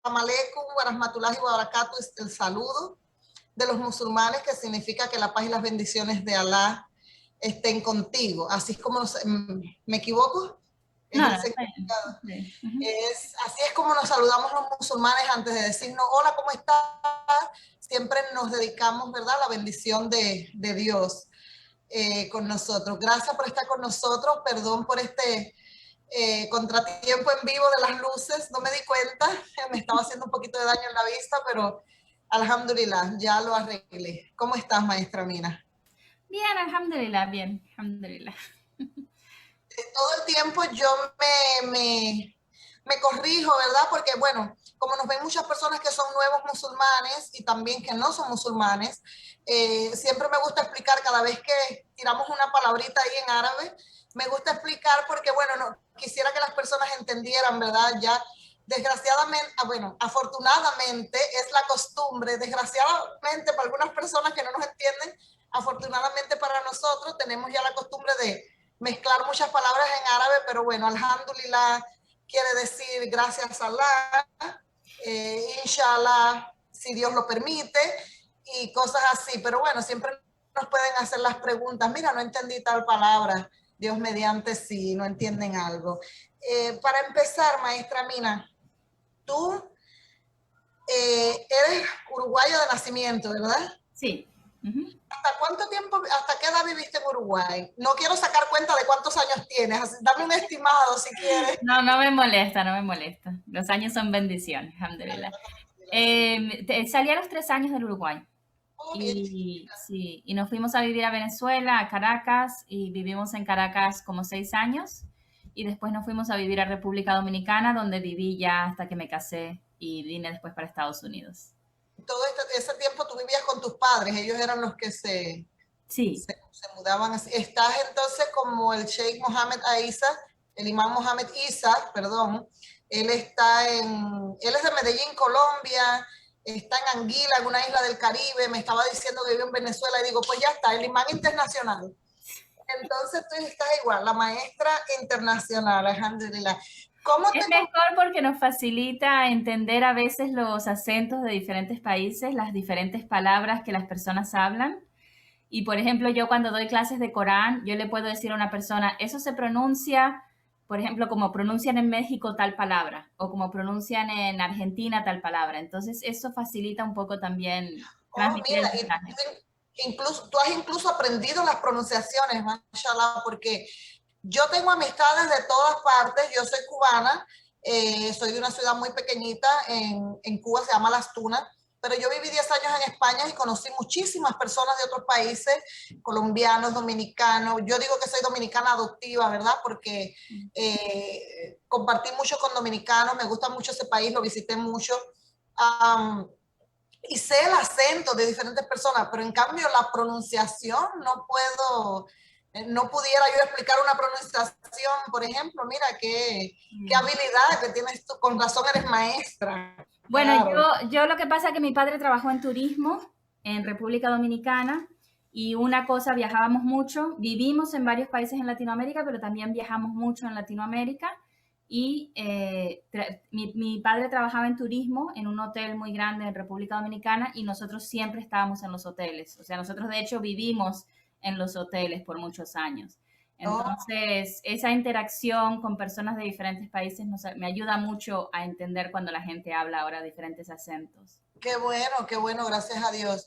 Aleikum, warahmatullahi wabarakatuh es el saludo de los musulmanes, que significa que la paz y las bendiciones de Alá estén contigo. Así es como, ¿me equivoco? Es No, el no, está bien. significado. Sí. Ujú. Así es como nos saludamos los musulmanes antes de decirnos, hola, ¿cómo estás? Siempre nos dedicamos, ¿verdad?, a la bendición de Dios con nosotros. Gracias por estar con nosotros. Perdón por este contratiempo en vivo de las luces, no me di cuenta, me estaba haciendo un poquito de daño en la vista, pero alhamdulillah, ya lo arreglé. ¿Cómo estás, maestra Mina? Bien, alhamdulillah, bien, alhamdulillah. Todo el tiempo yo me corrijo, ¿verdad? Porque, bueno, como nos ven muchas personas que son nuevos musulmanes y también que no son musulmanes, siempre me gusta explicar cada vez que tiramos una palabrita ahí en árabe, me gusta explicar porque, bueno, no, quisiera que las personas entendieran, ¿verdad? Ya, desgraciadamente, bueno, afortunadamente es la costumbre, desgraciadamente para algunas personas que no nos entienden, afortunadamente para nosotros tenemos ya la costumbre de mezclar muchas palabras en árabe, pero bueno, alhamdulillah quiere decir gracias a Allah, inshallah, si Dios lo permite, y cosas así. Pero bueno, siempre nos pueden hacer las preguntas, mira, no entendí tal palabra, Dios mediante si no entienden algo. Para empezar, maestra Mina, tú eres uruguayo de nacimiento, ¿verdad? Sí. Ujú. ¿Hasta cuánto tiempo, hasta qué edad viviste en Uruguay? No quiero sacar cuenta de cuántos años tienes, así, dame un estimado si quieres. No, no me molesta, no me molesta. Los años son bendiciones, alhamdulillah. Salí a los 3 años del Uruguay Oh, bien y chiquita. sí, y nos fuimos a vivir a Venezuela, a Caracas, y vivimos en Caracas como 6 años. Y después nos fuimos a vivir a República Dominicana, donde viví ya hasta que me casé y vine después para Estados Unidos. Todo ese tiempo tú vivías con tus padres, ellos eran los que Sí, se mudaban así. Estás entonces como el Sheikh Mohammed Aiza, el imán Mohammed Isa, perdón, él es de Medellín, Colombia, está en Anguila, en una isla del Caribe, me estaba diciendo que vive en Venezuela y digo, pues ya está, el imán internacional. Entonces tú estás igual, la maestra internacional, alhamdulillah. ¿Cómo es te... mejor porque nos facilita entender a veces los acentos de diferentes países, las diferentes palabras que las personas hablan. Y por ejemplo, yo cuando doy clases de Corán, yo le puedo decir a una persona, eso se pronuncia, por ejemplo, como pronuncian en México tal palabra o como pronuncian en Argentina tal palabra. Entonces, eso facilita un poco también Oh, transmitir mira, el mensaje. tú has incluso aprendido las pronunciaciones, mashallah, porque yo tengo amistades de todas partes, yo soy cubana, soy de una ciudad muy pequeñita en Cuba, se llama Las Tunas, pero yo viví 10 años en España y conocí muchísimas personas de otros países, colombianos, dominicanos. Yo digo que soy dominicana adoptiva, ¿verdad? Porque compartí mucho con dominicanos, me gusta mucho ese país, lo visité mucho. Um, y sé el acento de diferentes personas, pero en cambio la pronunciación no puedo, no pudiera yo explicar una pronunciación, por ejemplo, mira qué habilidad que tienes tú, con razón eres maestra, Bueno, claro. yo lo que pasa es que mi padre trabajó en turismo en República Dominicana y una cosa, viajábamos mucho, vivimos en varios países en Latinoamérica, pero también viajamos mucho en Latinoamérica y mi padre trabajaba en turismo en un hotel muy grande en República Dominicana y nosotros siempre estábamos en los hoteles, o sea, nosotros de hecho vivimos en los hoteles por muchos años. Oh, Entonces, esa interacción con personas de diferentes países me ayuda mucho a entender cuando la gente habla ahora diferentes acentos. qué bueno, gracias a Dios.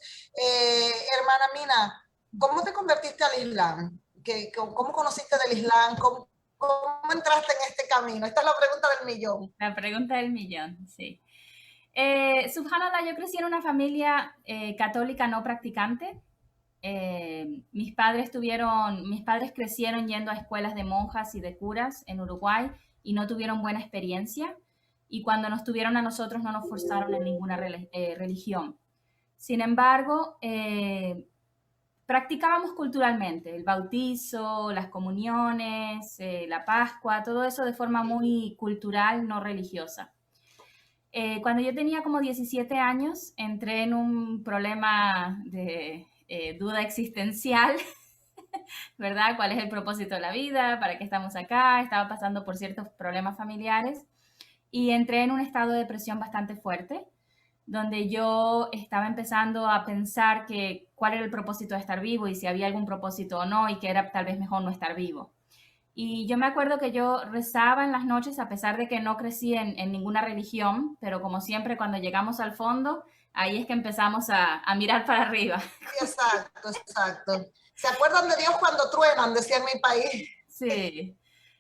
Hermana Mina, ¿cómo te convertiste al Islam? ¿Cómo conociste del Islam? ¿Cómo entraste en este camino? Esta es la pregunta del millón. La pregunta del millón, sí. Subhanallah, yo crecí en una familia católica no practicante. Mis padres crecieron yendo a escuelas de monjas y de curas en Uruguay y no tuvieron buena experiencia. Y cuando nos tuvieron a nosotros no nos forzaron en ninguna religión. Sin embargo, practicábamos culturalmente el bautizo, las comuniones, la Pascua, todo eso de forma muy cultural, no religiosa. Cuando yo tenía como 17 años, entré en un problema de duda existencial, ¿verdad? ¿Cuál es el propósito de la vida? ¿Para qué estamos acá? Estaba pasando por ciertos problemas familiares y entré en un estado de depresión bastante fuerte, donde yo estaba empezando a pensar que cuál era el propósito de estar vivo y si había algún propósito o no y que era tal vez mejor no estar vivo. Y yo me acuerdo que yo rezaba en las noches, a pesar de que no crecí en ninguna religión, pero como siempre cuando llegamos al fondo, ahí es que empezamos a mirar para arriba. Sí, exacto, exacto. ¿Se acuerdan de Dios cuando truenan? Decía en mi país. Sí.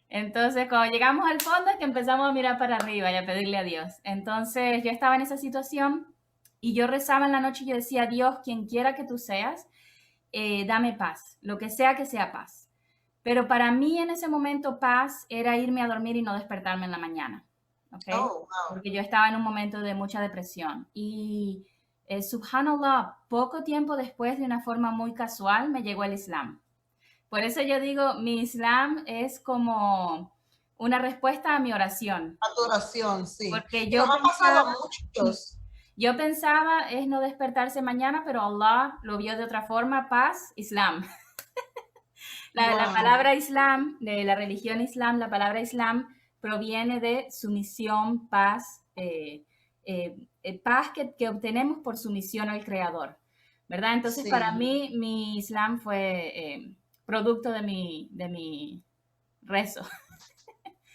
Entonces, cuando llegamos al fondo es que empezamos a mirar para arriba y a pedirle a Dios. Entonces, yo estaba en esa situación y yo rezaba en la noche y yo decía, Dios, quien quiera que tú seas, dame paz, lo que sea paz. Pero para mí en ese momento paz era irme a dormir y no despertarme en la mañana, ¿ok? Oh, wow. Porque yo estaba en un momento de mucha depresión. Y subhanallah, poco tiempo después, de una forma muy casual, me llegó el Islam. Por eso yo digo, mi Islam es como una respuesta a mi oración. A tu oración, sí. Porque Y nos ha pasado a muchos. yo pensaba es no despertarse mañana, pero Allah lo vio de otra forma, paz, Islam. La Wow. palabra Islam, de la religión Islam, la palabra Islam proviene de sumisión, paz, paz que obtenemos por sumisión al Creador, ¿verdad? Entonces, para Sí, mí, mi Islam fue producto de mi rezo.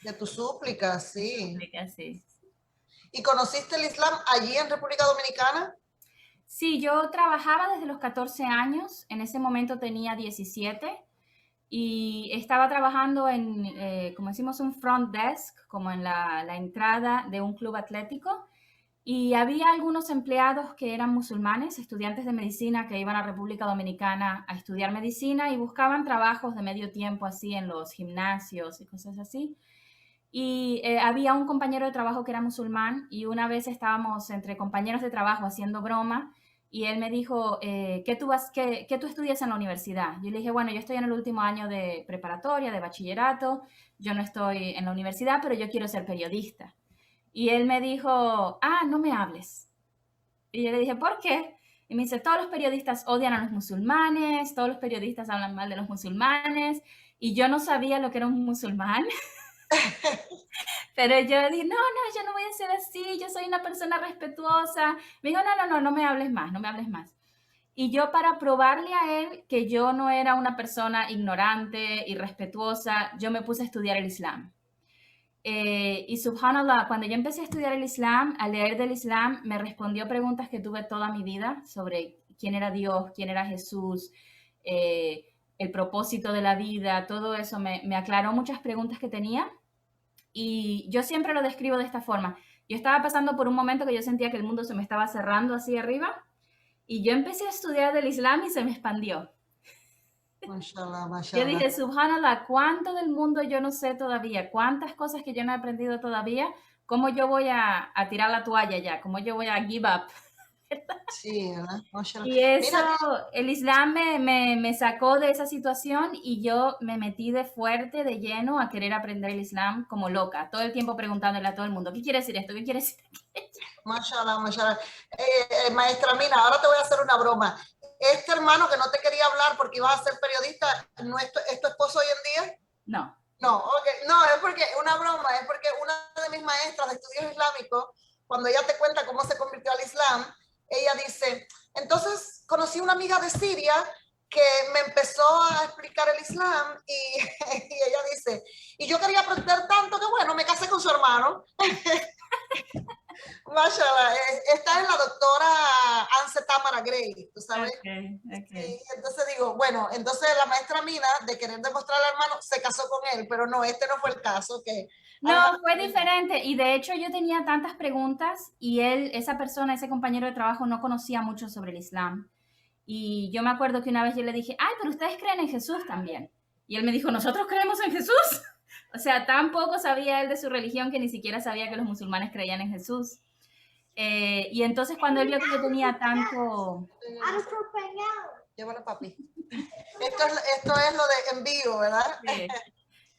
de tus súplicas, Mi sí. súplica, sí. ¿Y conociste el Islam allí en República Dominicana? Sí, yo trabajaba desde los 14 años, en ese momento tenía 17 y estaba trabajando en, como decimos, un front desk, como en la entrada de un club atlético. Y había algunos empleados que eran musulmanes, estudiantes de medicina que iban a República Dominicana a estudiar medicina y buscaban trabajos de medio tiempo así en los gimnasios y cosas así. Y había un compañero de trabajo que era musulmán y una vez estábamos entre compañeros de trabajo haciendo broma y él me dijo, ¿qué tú estudias en la universidad? Yo le dije, bueno, yo estoy en el último año de preparatoria, de bachillerato, yo no estoy en la universidad, pero yo quiero ser periodista. Y él me dijo, no me hables. Y yo le dije, ¿por qué? Y me dice, todos los periodistas odian a los musulmanes, todos los periodistas hablan mal de los musulmanes, y yo no sabía lo que era un musulmán. Pero yo dije, yo no voy a ser así, yo soy una persona respetuosa. Me dijo, no me hables más, no me hables más. Y yo para probarle a él que yo no era una persona ignorante, irrespetuosa, yo me puse a estudiar el Islam. Y subhanallah, cuando yo empecé a estudiar el Islam, a leer del Islam, me respondió preguntas que tuve toda mi vida sobre quién era Dios, quién era Jesús, el propósito de la vida, todo eso me aclaró muchas preguntas que tenía. Y yo siempre lo describo de esta forma. Yo estaba pasando por un momento que yo sentía que el mundo se me estaba cerrando así arriba y yo empecé a estudiar del Islam y se me expandió. Mashallah, Yo mashallah. dije, subhanallah, ¿cuánto del mundo yo no sé todavía? ¿Cuántas cosas que yo no he aprendido todavía? ¿Cómo yo voy a tirar la toalla ya? ¿Cómo yo voy a give up? Sí, ¿verdad? Mashallah. Y eso, Mira, el Islam me sacó de esa situación y yo me metí de fuerte, de lleno, a querer aprender el Islam como loca, todo el tiempo preguntándole a todo el mundo, ¿qué quiere decir esto? ¿Qué quiere decir aquello? mashallah, mashallah. Maestra Mina, ahora te voy a hacer una broma. Este hermano que no te quería hablar porque ibas a ser periodista, ¿no es tu esposo hoy en día? No. No, okay. No, es porque una broma, es porque una de mis maestras de estudios islámicos, cuando ella te cuenta cómo se convirtió al Islam, ella dice, entonces conocí una amiga de Siria que me empezó a explicar el Islam y, y ella dice, y yo quería aprender tanto que bueno, me casé con su hermano. Mashallah, esta es la doctora Anse Tamara Gray, ¿tú sabes? Okay, okay. Sí, entonces digo, bueno, entonces la maestra Mina, de querer demostrar al hermano, se casó con él, pero no, este no fue el caso, que No, fue diferente y de hecho yo tenía tantas preguntas y él, esa persona, ese compañero de trabajo no conocía mucho sobre el Islam. Y yo me acuerdo que una vez yo le dije, ay, pero ustedes creen en Jesús también. Y él me dijo, nosotros creemos en Jesús. O sea, tan poco sabía él de su religión que ni siquiera sabía que los musulmanes creían en Jesús. Y entonces cuando él vio que yo tenía tanto... Llévalo, papi. Esto es lo de envío, ¿verdad?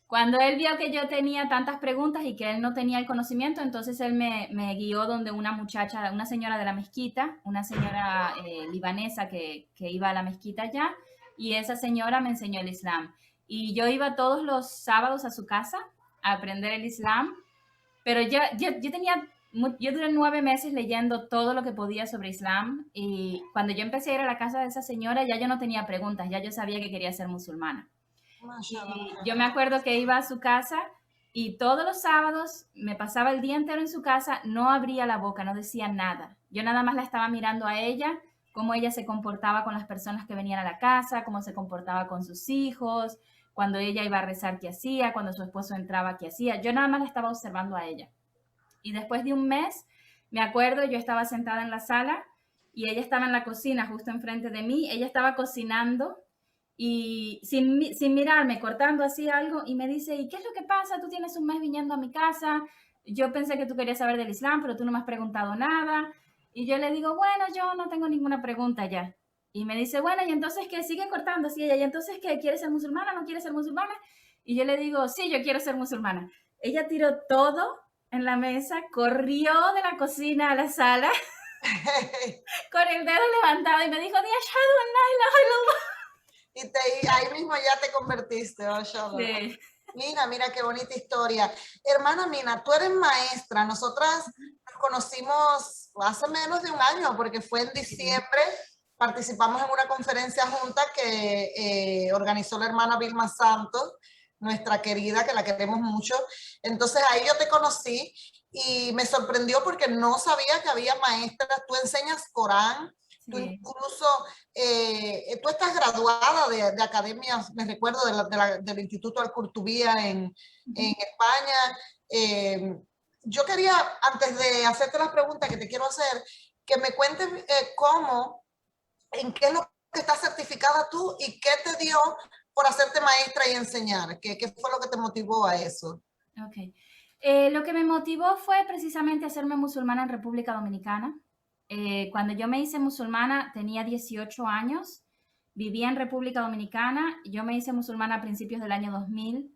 Cuando él vio que yo tenía tantas preguntas y que él no tenía el conocimiento, entonces él me guió donde una muchacha, una señora de la mezquita, una señora libanesa que iba a la mezquita allá, y esa señora me enseñó el Islam. Y yo iba todos los sábados a su casa a aprender el Islam, Pero yo duré 9 meses leyendo todo lo que podía sobre Islam y cuando yo empecé a ir a la casa de esa señora ya yo no tenía preguntas, ya yo sabía que quería ser musulmana. Mashallah, Y yo me mashallah. acuerdo que iba a su casa y todos los sábados me pasaba el día entero en su casa, no abría la boca, no decía nada. Yo nada más la estaba mirando a ella, cómo ella se comportaba con las personas que venían a la casa, cómo se comportaba con sus hijos, cuando ella iba a rezar, qué hacía, cuando su esposo entraba, qué hacía. Yo nada más la estaba observando a ella. Y después de un mes, me acuerdo, yo estaba sentada en la sala y ella estaba en la cocina justo enfrente de mí. Ella estaba cocinando y sin mirarme, cortando así algo, y me dice, ¿y qué es lo que pasa? Tú tienes un mes viniendo a mi casa, yo pensé que tú querías saber del Islam, pero tú no me has preguntado nada. Y yo le digo, bueno, yo no tengo ninguna pregunta ya. Y me dice, bueno, ¿y entonces qué? Sigue cortando así ella, ¿y entonces qué? ¿Quieres ser musulmana? ¿No quieres ser musulmana? Y yo le digo, sí, yo quiero ser musulmana. Ella tiró todo en la mesa, corrió de la cocina a la sala con el dedo levantado y me dijo, Di ashhadu an la ilaha illallah. Y ahí mismo ya te convertiste, mashallah. Sí. Mira qué bonita historia. Hermana Mina, tú eres maestra. Nosotras nos conocimos hace menos de un año, porque fue en diciembre. Participamos en una conferencia junta que organizó la hermana Vilma Santos, nuestra querida, que la queremos mucho. Entonces ahí yo te conocí y me sorprendió porque no sabía que había maestras. Tú enseñas Corán, tú Sí. incluso tú estás graduada de academias, me recuerdo, del Instituto Al-Qurtubía en España. Yo quería, antes de hacerte las preguntas que te quiero hacer, que me cuentes cómo, en qué es lo que estás certificada tú y qué te dio por hacerte maestra y enseñar. ¿Qué fue lo que te motivó a eso? Ok. Lo que me motivó fue precisamente hacerme musulmana en República Dominicana. Cuando yo me hice musulmana tenía 18 años, vivía en República Dominicana, yo me hice musulmana a principios del año 2000,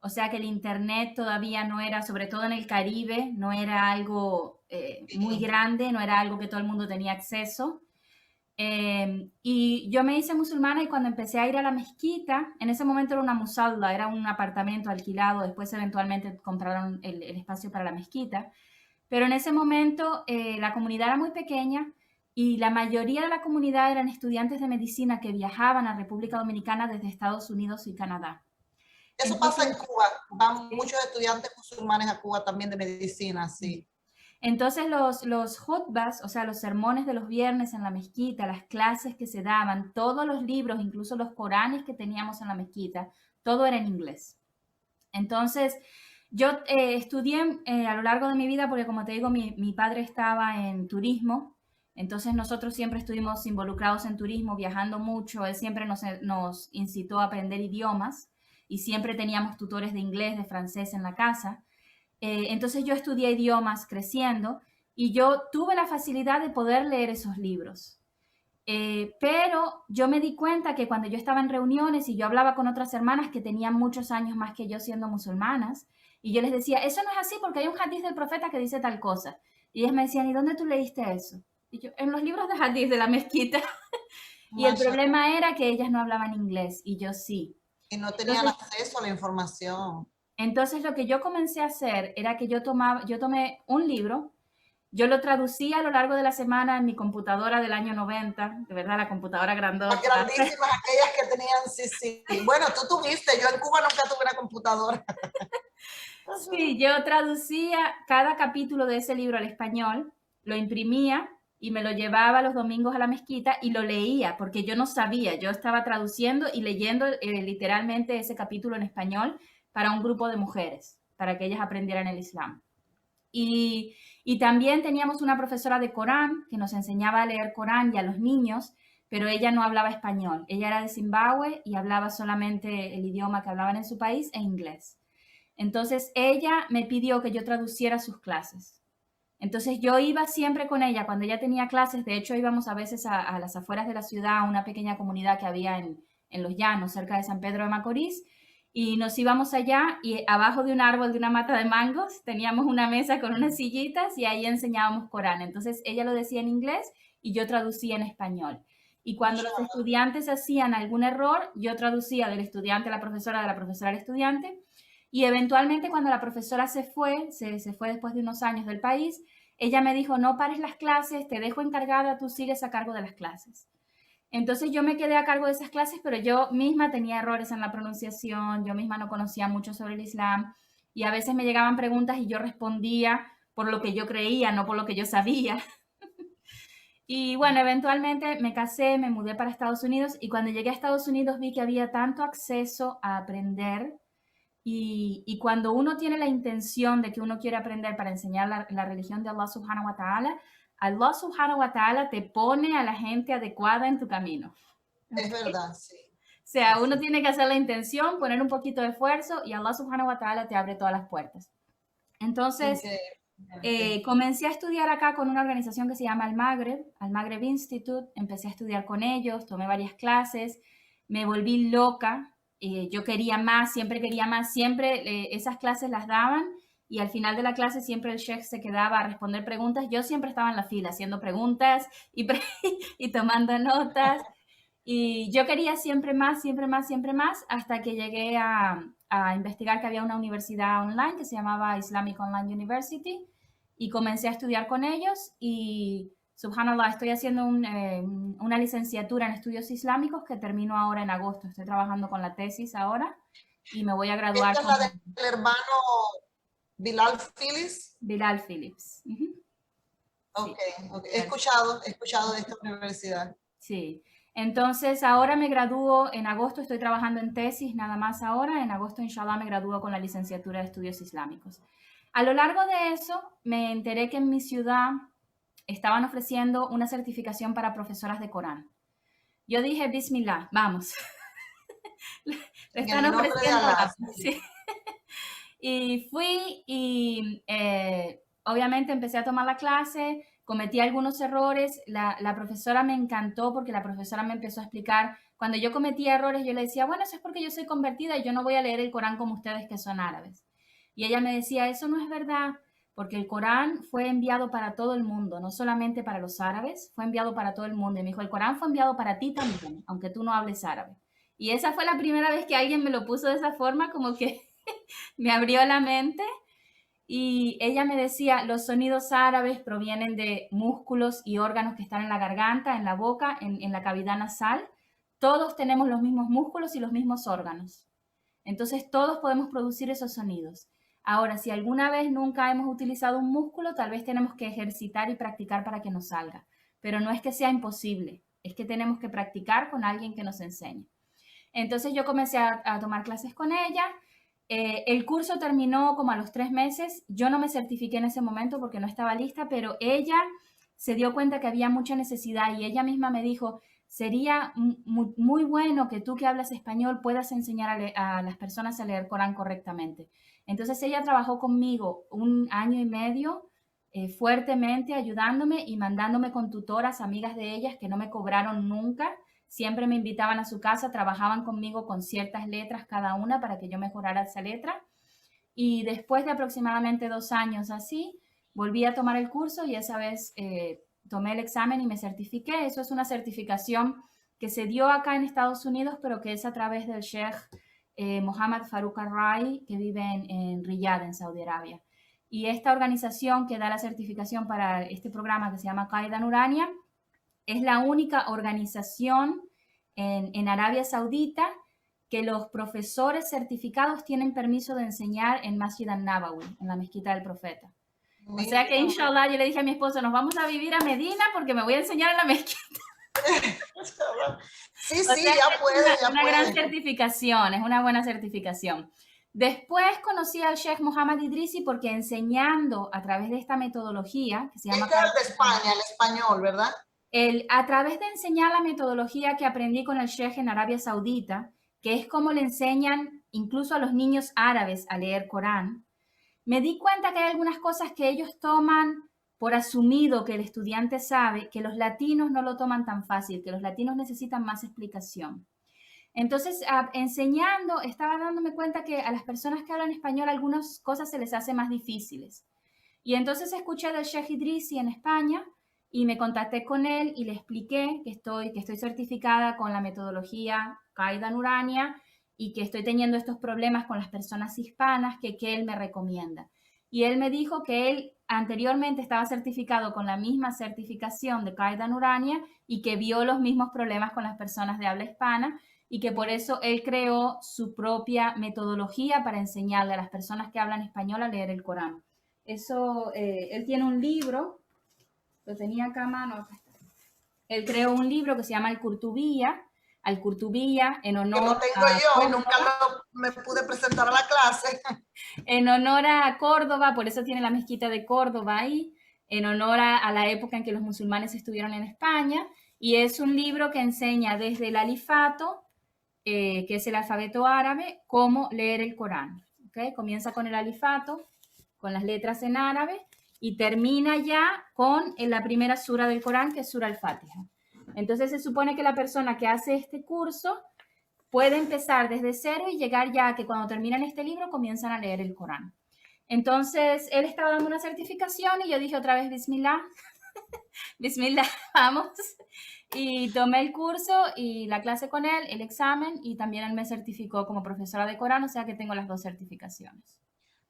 o sea que el Internet todavía no era, sobre todo en el Caribe, no era algo muy grande, no era algo que todo el mundo tenía acceso. Y yo me hice musulmana y cuando empecé a ir a la mezquita, en ese momento era una musalla, era un apartamento alquilado, después eventualmente compraron el espacio para la mezquita, pero en ese momento la comunidad era muy pequeña y la mayoría de la comunidad eran estudiantes de medicina que viajaban a República Dominicana desde Estados Unidos y Canadá. Eso pasa Entonces, en Cuba. Van sí. muchos estudiantes musulmanes a Cuba también de medicina, sí. Entonces los jutbas, o sea, los sermones de los viernes en la mezquita, las clases que se daban, todos los libros, incluso los Coranes que teníamos en la mezquita, todo era en inglés. Entonces, yo estudié a lo largo de mi vida porque, como te digo, mi padre estaba en turismo, entonces nosotros siempre estuvimos involucrados en turismo, viajando mucho, él siempre nos incitó a aprender idiomas y siempre teníamos tutores de inglés, de francés en la casa. Entonces yo estudié idiomas creciendo y yo tuve la facilidad de poder leer esos libros. Pero yo me di cuenta que cuando yo estaba en reuniones y yo hablaba con otras hermanas que tenían muchos años más que yo siendo musulmanas, y yo les decía, eso no es así porque hay un hadith del profeta que dice tal cosa. Y ellas me decían, ¿y dónde tú leíste eso? Y yo, en los libros de hadith de la mezquita. Y el Mashallah. problema era que ellas no hablaban inglés y yo sí. Y no tenían Entonces, acceso a la información. entonces lo que yo comencé a hacer era que yo tomé un libro, yo lo traducía a lo largo de la semana en mi computadora del año 90, de verdad, la computadora Las grandota. grandísimas, aquellas que tenían, sí, sí. Bueno, tú tuviste, yo en Cuba nunca tuve una computadora. Sí, yo traducía cada capítulo de ese libro al español, lo imprimía y me lo llevaba los domingos a la mezquita y lo leía, porque yo no sabía, yo estaba traduciendo y leyendo literalmente ese capítulo en español para un grupo de mujeres, para que ellas aprendieran el Islam. Y también teníamos una profesora de Corán que nos enseñaba a leer Corán y a los niños, pero ella no hablaba español. Ella era de Zimbabue y hablaba solamente el idioma que hablaban en su país e inglés. Entonces ella me pidió que yo traduciera sus clases. Entonces yo iba siempre con ella cuando ella tenía clases. De hecho, íbamos a veces a las afueras de la ciudad, a una pequeña comunidad que había en Los Llanos, cerca de San Pedro de Macorís, y nos íbamos allá y abajo de un árbol de una mata de mangos teníamos una mesa con unas sillitas y ahí enseñábamos Corán. Entonces ella lo decía en inglés y yo traducía en español. Y cuando los estudiantes hacían algún error, yo traducía del estudiante a la profesora, de la profesora al estudiante. Y eventualmente cuando la profesora se fue después de unos años del país, ella me dijo, no pares las clases, te dejo encargada, tú sigues a cargo de las clases. Entonces yo me quedé a cargo de esas clases, pero yo misma tenía errores en la pronunciación, yo misma no conocía mucho sobre el Islam y a veces me llegaban preguntas y yo respondía por lo que yo creía, no por lo que yo sabía. Y bueno, eventualmente me casé, me mudé para Estados Unidos y cuando llegué a Estados Unidos vi que había tanto acceso a aprender y cuando uno tiene la intención de que uno quiere aprender para enseñar la religión de Allah subhanahu wa ta'ala, Allah subhanahu wa ta'ala te pone a la gente adecuada en tu camino. Es ¿Okay? verdad, sí. O sea, uno tiene que hacer la intención, poner un poquito de esfuerzo y Allah subhanahu wa ta'ala te abre todas las puertas. Entonces, comencé a estudiar acá con una organización que se llama Al Maghreb Institute. Empecé a estudiar con ellos, tomé varias clases, me volví loca. Yo quería más, siempre esas clases las daban y al final de la clase siempre el sheikh se quedaba a responder preguntas. Yo siempre estaba en la fila haciendo preguntas y tomando notas. Y yo quería siempre más, siempre más, siempre más, hasta que llegué a investigar que había una universidad online que se llamaba Islamic Online University y comencé a estudiar con ellos y, subhanallah, estoy haciendo una licenciatura en estudios islámicos que termino ahora en agosto. Estoy trabajando con la tesis ahora y me voy a graduar Esta es la del hermano Bilal Phillips. Bilal Phillips. Ok, Sí. okay. He escuchado de esta universidad. Sí. Entonces, ahora me gradúo en agosto, estoy trabajando en tesis nada más ahora. En agosto, inshallah, me gradúo con la licenciatura de estudios islámicos. A lo largo de eso, me enteré que en mi ciudad estaban ofreciendo una certificación para profesoras de Corán. Yo dije, Bismillah, vamos. Le están ofreciendo algo. Sí. Y fui y obviamente empecé a tomar la clase, cometí algunos errores, la profesora me encantó porque la profesora me empezó a explicar, cuando yo cometía errores yo le decía, bueno, eso es porque yo soy convertida y yo no voy a leer el Corán como ustedes que son árabes. Y ella me decía, eso no es verdad, porque el Corán fue enviado para todo el mundo, no solamente para los árabes, fue enviado para todo el mundo. Y me dijo, el Corán fue enviado para ti también, aunque tú no hables árabe. Y esa fue la primera vez que alguien me lo puso de esa forma, como que me abrió la mente y ella me decía, los sonidos árabes provienen de músculos y órganos que están en la garganta, en la boca, en la cavidad nasal. Todos tenemos los mismos músculos y los mismos órganos. Entonces todos podemos producir esos sonidos. Ahora, si alguna vez nunca hemos utilizado un músculo, tal vez tenemos que ejercitar y practicar para que nos salga. Pero no es que sea imposible, es que tenemos que practicar con alguien que nos enseñe. Entonces yo comencé a tomar clases con ella. El curso terminó como a los 3 meses. Yo no me certifiqué en ese momento porque no estaba lista, pero ella se dio cuenta que había mucha necesidad y ella misma me dijo, sería muy bueno que tú que hablas español puedas enseñar a las personas a leer Corán correctamente. Entonces ella trabajó conmigo 1 año y medio fuertemente ayudándome y mandándome con tutoras, amigas de ellas que no me cobraron nunca. Siempre me invitaban a su casa, trabajaban conmigo con ciertas letras cada una para que yo mejorara esa letra. Y después de aproximadamente 2 años así, volví a tomar el curso y esa vez tomé el examen y me certifiqué. Eso es una certificación que se dio acá en Estados Unidos, pero que es a través del Sheikh Mohammed Farouk Al-Rai, que vive en Riyadh, en Saudi Arabia. Y esta organización que da la certificación para este programa que se llama Qaida Nurania, es la única organización en Arabia Saudita que los profesores certificados tienen permiso de enseñar en Masjid al-Nabawi, en la mezquita del profeta. O sea que, inshallah, yo le dije a mi esposo, nos vamos a vivir a Medina porque me voy a enseñar en la mezquita. Sí, sí, ya puede, ya una gran certificación, es una buena certificación. Después conocí al Sheikh Mohammed Idrisi porque enseñando a través de esta metodología que se llama... Este es el de España, el español, ¿verdad? A través de enseñar la metodología que aprendí con el Sheikh en Arabia Saudita, que es como le enseñan incluso a los niños árabes a leer Corán, me di cuenta que hay algunas cosas que ellos toman por asumido que el estudiante sabe, que los latinos no lo toman tan fácil, que los latinos necesitan más explicación. Entonces, enseñando, estaba dándome cuenta que a las personas que hablan español algunas cosas se les hace más difíciles. Y entonces escuché del Sheikh Idrisi en España y me contacté con él y le expliqué que estoy certificada con la metodología Qaida Nurania y que estoy teniendo estos problemas con las personas hispanas, que él me recomienda. Y él me dijo que él anteriormente estaba certificado con la misma certificación de Qaeda Nurania y que vio los mismos problemas con las personas de habla hispana y que por eso él creó su propia metodología para enseñarle a las personas que hablan español a leer el Corán. Eso, él tiene un libro, lo tenía acá a mano, acá está. Él creó un libro que se llama Al-Qurtubiyya, en honor Que lo tengo a yo y Córdoba, nunca me pude presentar a la clase. en honor a Córdoba, por eso tiene la mezquita de Córdoba ahí, en honor a la época en que los musulmanes estuvieron en España, y es un libro que enseña desde el alifato, que es el alfabeto árabe, cómo leer el Corán. ¿Okay? Comienza con el alifato, con las letras en árabe, y termina ya con la primera sura del Corán, que es Sura al-Fatiha. Entonces se supone que la persona que hace este curso puede empezar desde cero y llegar ya a que cuando terminan este libro comienzan a leer el Corán. Entonces él estaba dando una certificación y yo dije otra vez Bismillah, Bismillah, vamos. Y tomé el curso y la clase con él, el examen, y también él me certificó como profesora de Corán, o sea que tengo las 2 certificaciones.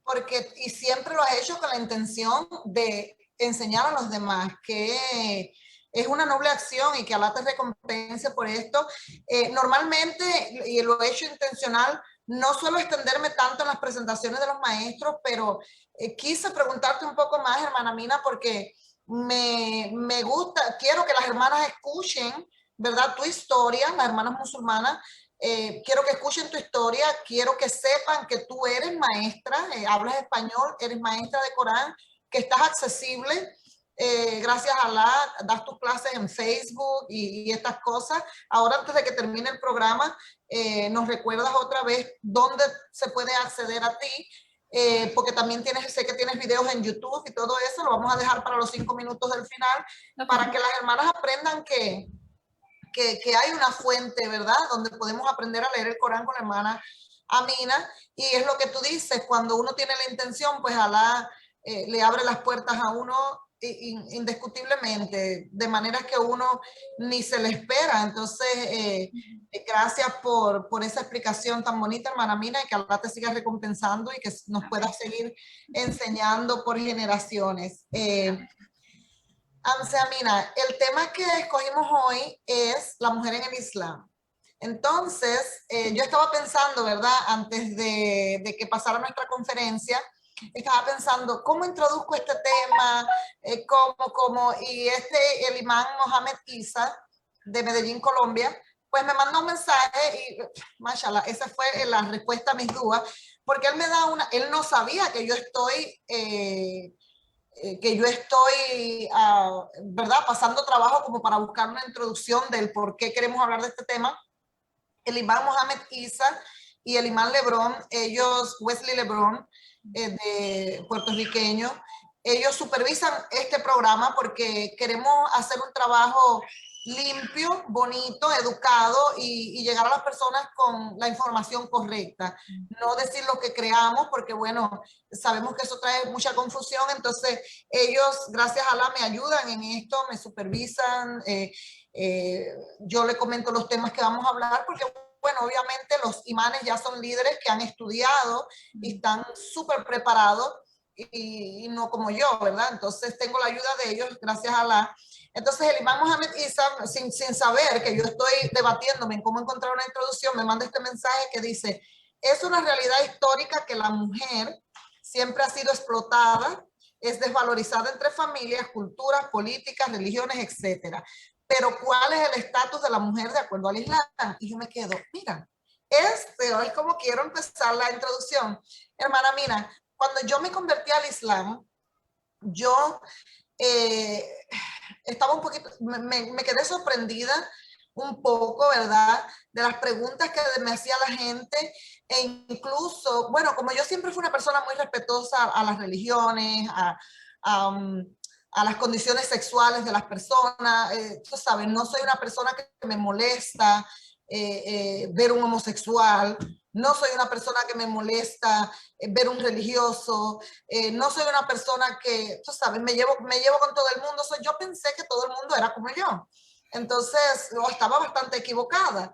Porque, y siempre lo has hecho con la intención de enseñar a los demás, que es una noble acción y que Alá te recompense por esto. Normalmente, y lo he hecho intencional, no suelo extenderme tanto en las presentaciones de los maestros, pero quise preguntarte un poco más, hermana Mina, porque me gusta, quiero que las hermanas escuchen, ¿verdad? Tu historia, las hermanas musulmanas, quiero que escuchen tu historia, quiero que sepan que tú eres maestra, hablas español, eres maestra de Corán, que estás accesible, gracias a Allah, das tus clases en Facebook y estas cosas. Ahora, antes de que termine el programa, nos recuerdas otra vez dónde se puede acceder a ti, porque también sé que tienes videos en YouTube y todo eso, lo vamos a dejar para los 5 minutos del final, okay, para que las hermanas aprendan que hay una fuente, ¿verdad? Donde podemos aprender a leer el Corán con la hermana Amina. Y es lo que tú dices, cuando uno tiene la intención, pues Alá le abre las puertas a uno indiscutiblemente, de manera que uno ni se le espera. Entonces, gracias por esa explicación tan bonita, hermana Amina, y que Alá te siga recompensando y que nos pueda seguir enseñando por generaciones. Amina, el tema que escogimos hoy es la mujer en el Islam. Entonces, yo estaba pensando, ¿verdad? Antes de que pasara nuestra conferencia, estaba pensando, ¿cómo introduzco este tema? Y el imán Mohamed Isa, de Medellín, Colombia, pues me mandó un mensaje y, mashallah, esa fue la respuesta a mis dudas, porque él no sabía que yo estoy... ¿verdad? Pasando trabajo como para buscar una introducción del por qué queremos hablar de este tema. El imán Mohamed Isa y el imán Lebron, Wesley Lebron, de puertorriqueño, ellos supervisan este programa porque queremos hacer un trabajo limpio, bonito, educado y llegar a las personas con la información correcta. No decir lo que creamos porque, bueno, sabemos que eso trae mucha confusión. Entonces, ellos, gracias a Allah, me ayudan en esto, me supervisan. Yo le comento los temas que vamos a hablar porque, bueno, obviamente los imanes ya son líderes que han estudiado y están súper preparados y no como yo, ¿verdad? Entonces, tengo la ayuda de ellos, gracias a Allah. Entonces el imán Mohamed Isa, sin saber que yo estoy debatiéndome en cómo encontrar una introducción, me manda este mensaje que dice, es una realidad histórica que la mujer siempre ha sido explotada, es desvalorizada entre familias, culturas, políticas, religiones, etcétera. Pero ¿cuál es el estatus de la mujer de acuerdo al Islam? Y yo me quedo, mira, es como quiero empezar la introducción. Hermana Mina, cuando yo me convertí al Islam, yo... estaba un poquito, me quedé sorprendida un poco, ¿verdad? De las preguntas que me hacía la gente e incluso, bueno, como yo siempre fui una persona muy respetuosa a las religiones, a las condiciones sexuales de las personas, tú sabes, no soy una persona que me molesta ver un homosexual, no soy una persona que me molesta ver un religioso, no soy una persona que, tú sabes, me llevo con todo el mundo. Yo pensé que todo el mundo era como yo. Entonces, yo estaba bastante equivocada.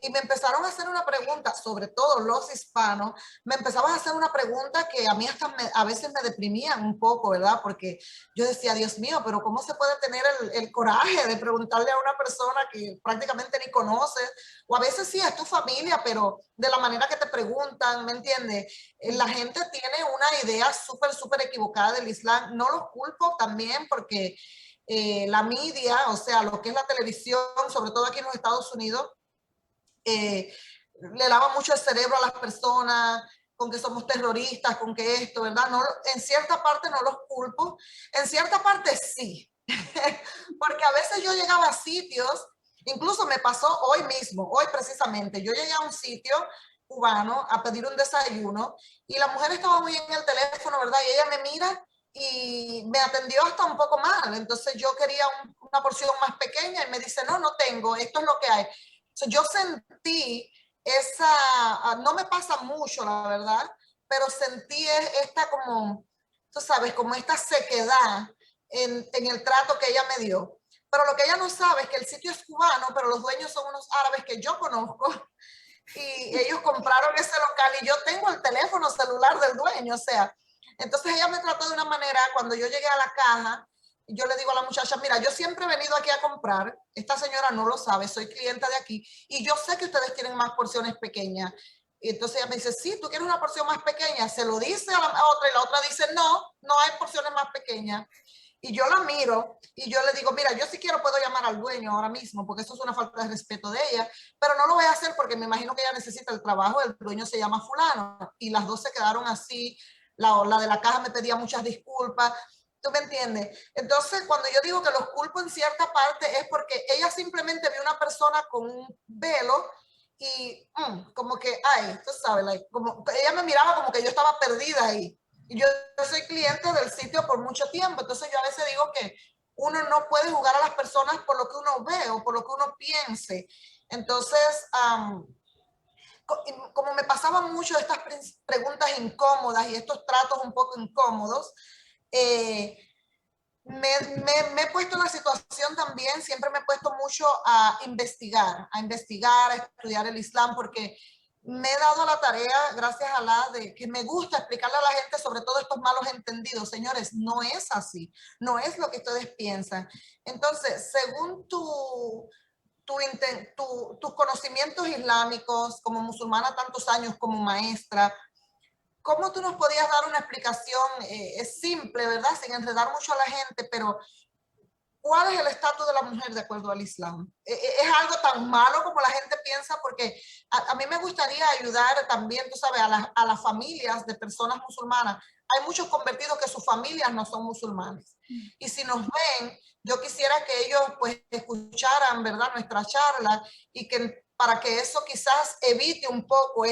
Y me empezaron a hacer una pregunta, sobre todo los hispanos, me empezaban a hacer una pregunta que a mí hasta a veces me deprimían un poco, ¿verdad? Porque yo decía, Dios mío, pero ¿cómo se puede tener el coraje de preguntarle a una persona que prácticamente ni conoces? O a veces sí, es tu familia, pero de la manera que te preguntan, ¿me entiendes? La gente tiene una idea súper, súper equivocada del Islam. No los culpo también porque la media, o sea, lo que es la televisión, sobre todo aquí en los Estados Unidos, le lava mucho el cerebro a las personas con que somos terroristas, con que esto, ¿verdad? No, en cierta parte no los culpo, en cierta parte sí, porque a veces yo llegaba a sitios, incluso me pasó hoy mismo, hoy precisamente, yo llegué a un sitio cubano a pedir un desayuno y la mujer estaba muy en el teléfono, ¿verdad? Y ella me mira y me atendió hasta un poco mal, entonces yo quería una porción más pequeña y me dice, no, no tengo, esto es lo que hay. So, yo sentí esa, no me pasa mucho, la verdad, pero sentí esta como, tú sabes, como esta sequedad en el trato que ella me dio. Pero lo que ella no sabe es que el sitio es cubano, pero los dueños son unos árabes que yo conozco y ellos compraron ese local y yo tengo el teléfono celular del dueño, o sea, entonces ella me trató de una manera, cuando yo llegué a la caja, yo le digo a la muchacha, mira, yo siempre he venido aquí a comprar, esta señora no lo sabe, soy clienta de aquí, y yo sé que ustedes tienen más porciones pequeñas. Y entonces ella me dice, sí, tú quieres una porción más pequeña, se lo dice a la otra y la otra dice, no, no hay porciones más pequeñas. Y yo la miro y yo le digo, mira, yo si quiero puedo llamar al dueño ahora mismo, porque eso es una falta de respeto de ella, pero no lo voy a hacer porque me imagino que ella necesita el trabajo, el dueño se llama fulano. Y las dos se quedaron así, la de la caja me pedía muchas disculpas, ¿tú me entiendes? Entonces, cuando yo digo que los culpo en cierta parte es porque ella simplemente vio una persona con un velo y como que, ay, tú sabes, like, como, ella me miraba como que yo estaba perdida ahí. Y yo soy cliente del sitio por mucho tiempo, entonces yo a veces digo que uno no puede jugar a las personas por lo que uno ve o por lo que uno piense. Entonces, como me pasaban mucho estas preguntas incómodas y estos tratos un poco incómodos, eh, me he puesto en la situación también, siempre me he puesto mucho a investigar, a estudiar el Islam, porque me he dado la tarea, gracias a Allah, de que me gusta explicarle a la gente sobre todo estos malos entendidos. Señores, no es así, no es lo que ustedes piensan. Entonces, según tus conocimientos islámicos, como musulmana tantos años, como maestra, ¿cómo tú nos podías dar una explicación simple, verdad? Sin enredar mucho a la gente, pero ¿cuál es el estatus de la mujer de acuerdo al Islam? ¿Es algo tan malo como la gente piensa? Porque a mí me gustaría ayudar también, tú sabes, a las familias de personas musulmanas. Hay muchos convertidos que sus familias no son musulmanes. Y si nos ven, yo quisiera que ellos pues escucharan, ¿verdad?, nuestra charla y que para que eso quizás evite un poco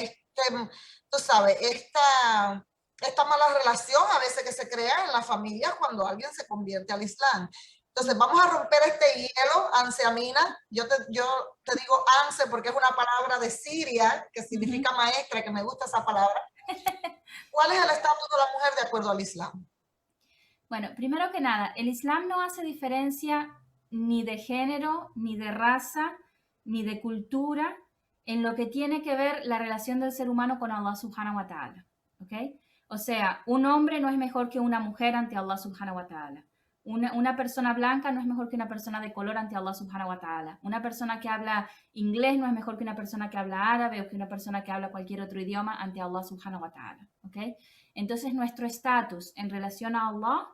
tú sabes, esta mala relación a veces que se crea en las familias cuando alguien se convierte al Islam. Entonces, vamos a romper este hielo, Anseamina. Yo te digo Anse porque es una palabra de Siria que significa maestra, que me gusta esa palabra. ¿Cuál es el estatus de la mujer de acuerdo al Islam? Bueno, primero que nada, el Islam no hace diferencia ni de género, ni de raza, ni de cultura en lo que tiene que ver la relación del ser humano con Allah subhanahu wa ta'ala. ¿Ok? O sea, un hombre no es mejor que una mujer ante Allah subhanahu wa ta'ala. Una persona blanca no es mejor que una persona de color ante Allah subhanahu wa ta'ala. Una persona que habla inglés no es mejor que una persona que habla árabe o que una persona que habla cualquier otro idioma ante Allah subhanahu wa ta'ala. ¿Ok? Entonces, nuestro estatus en relación a Allah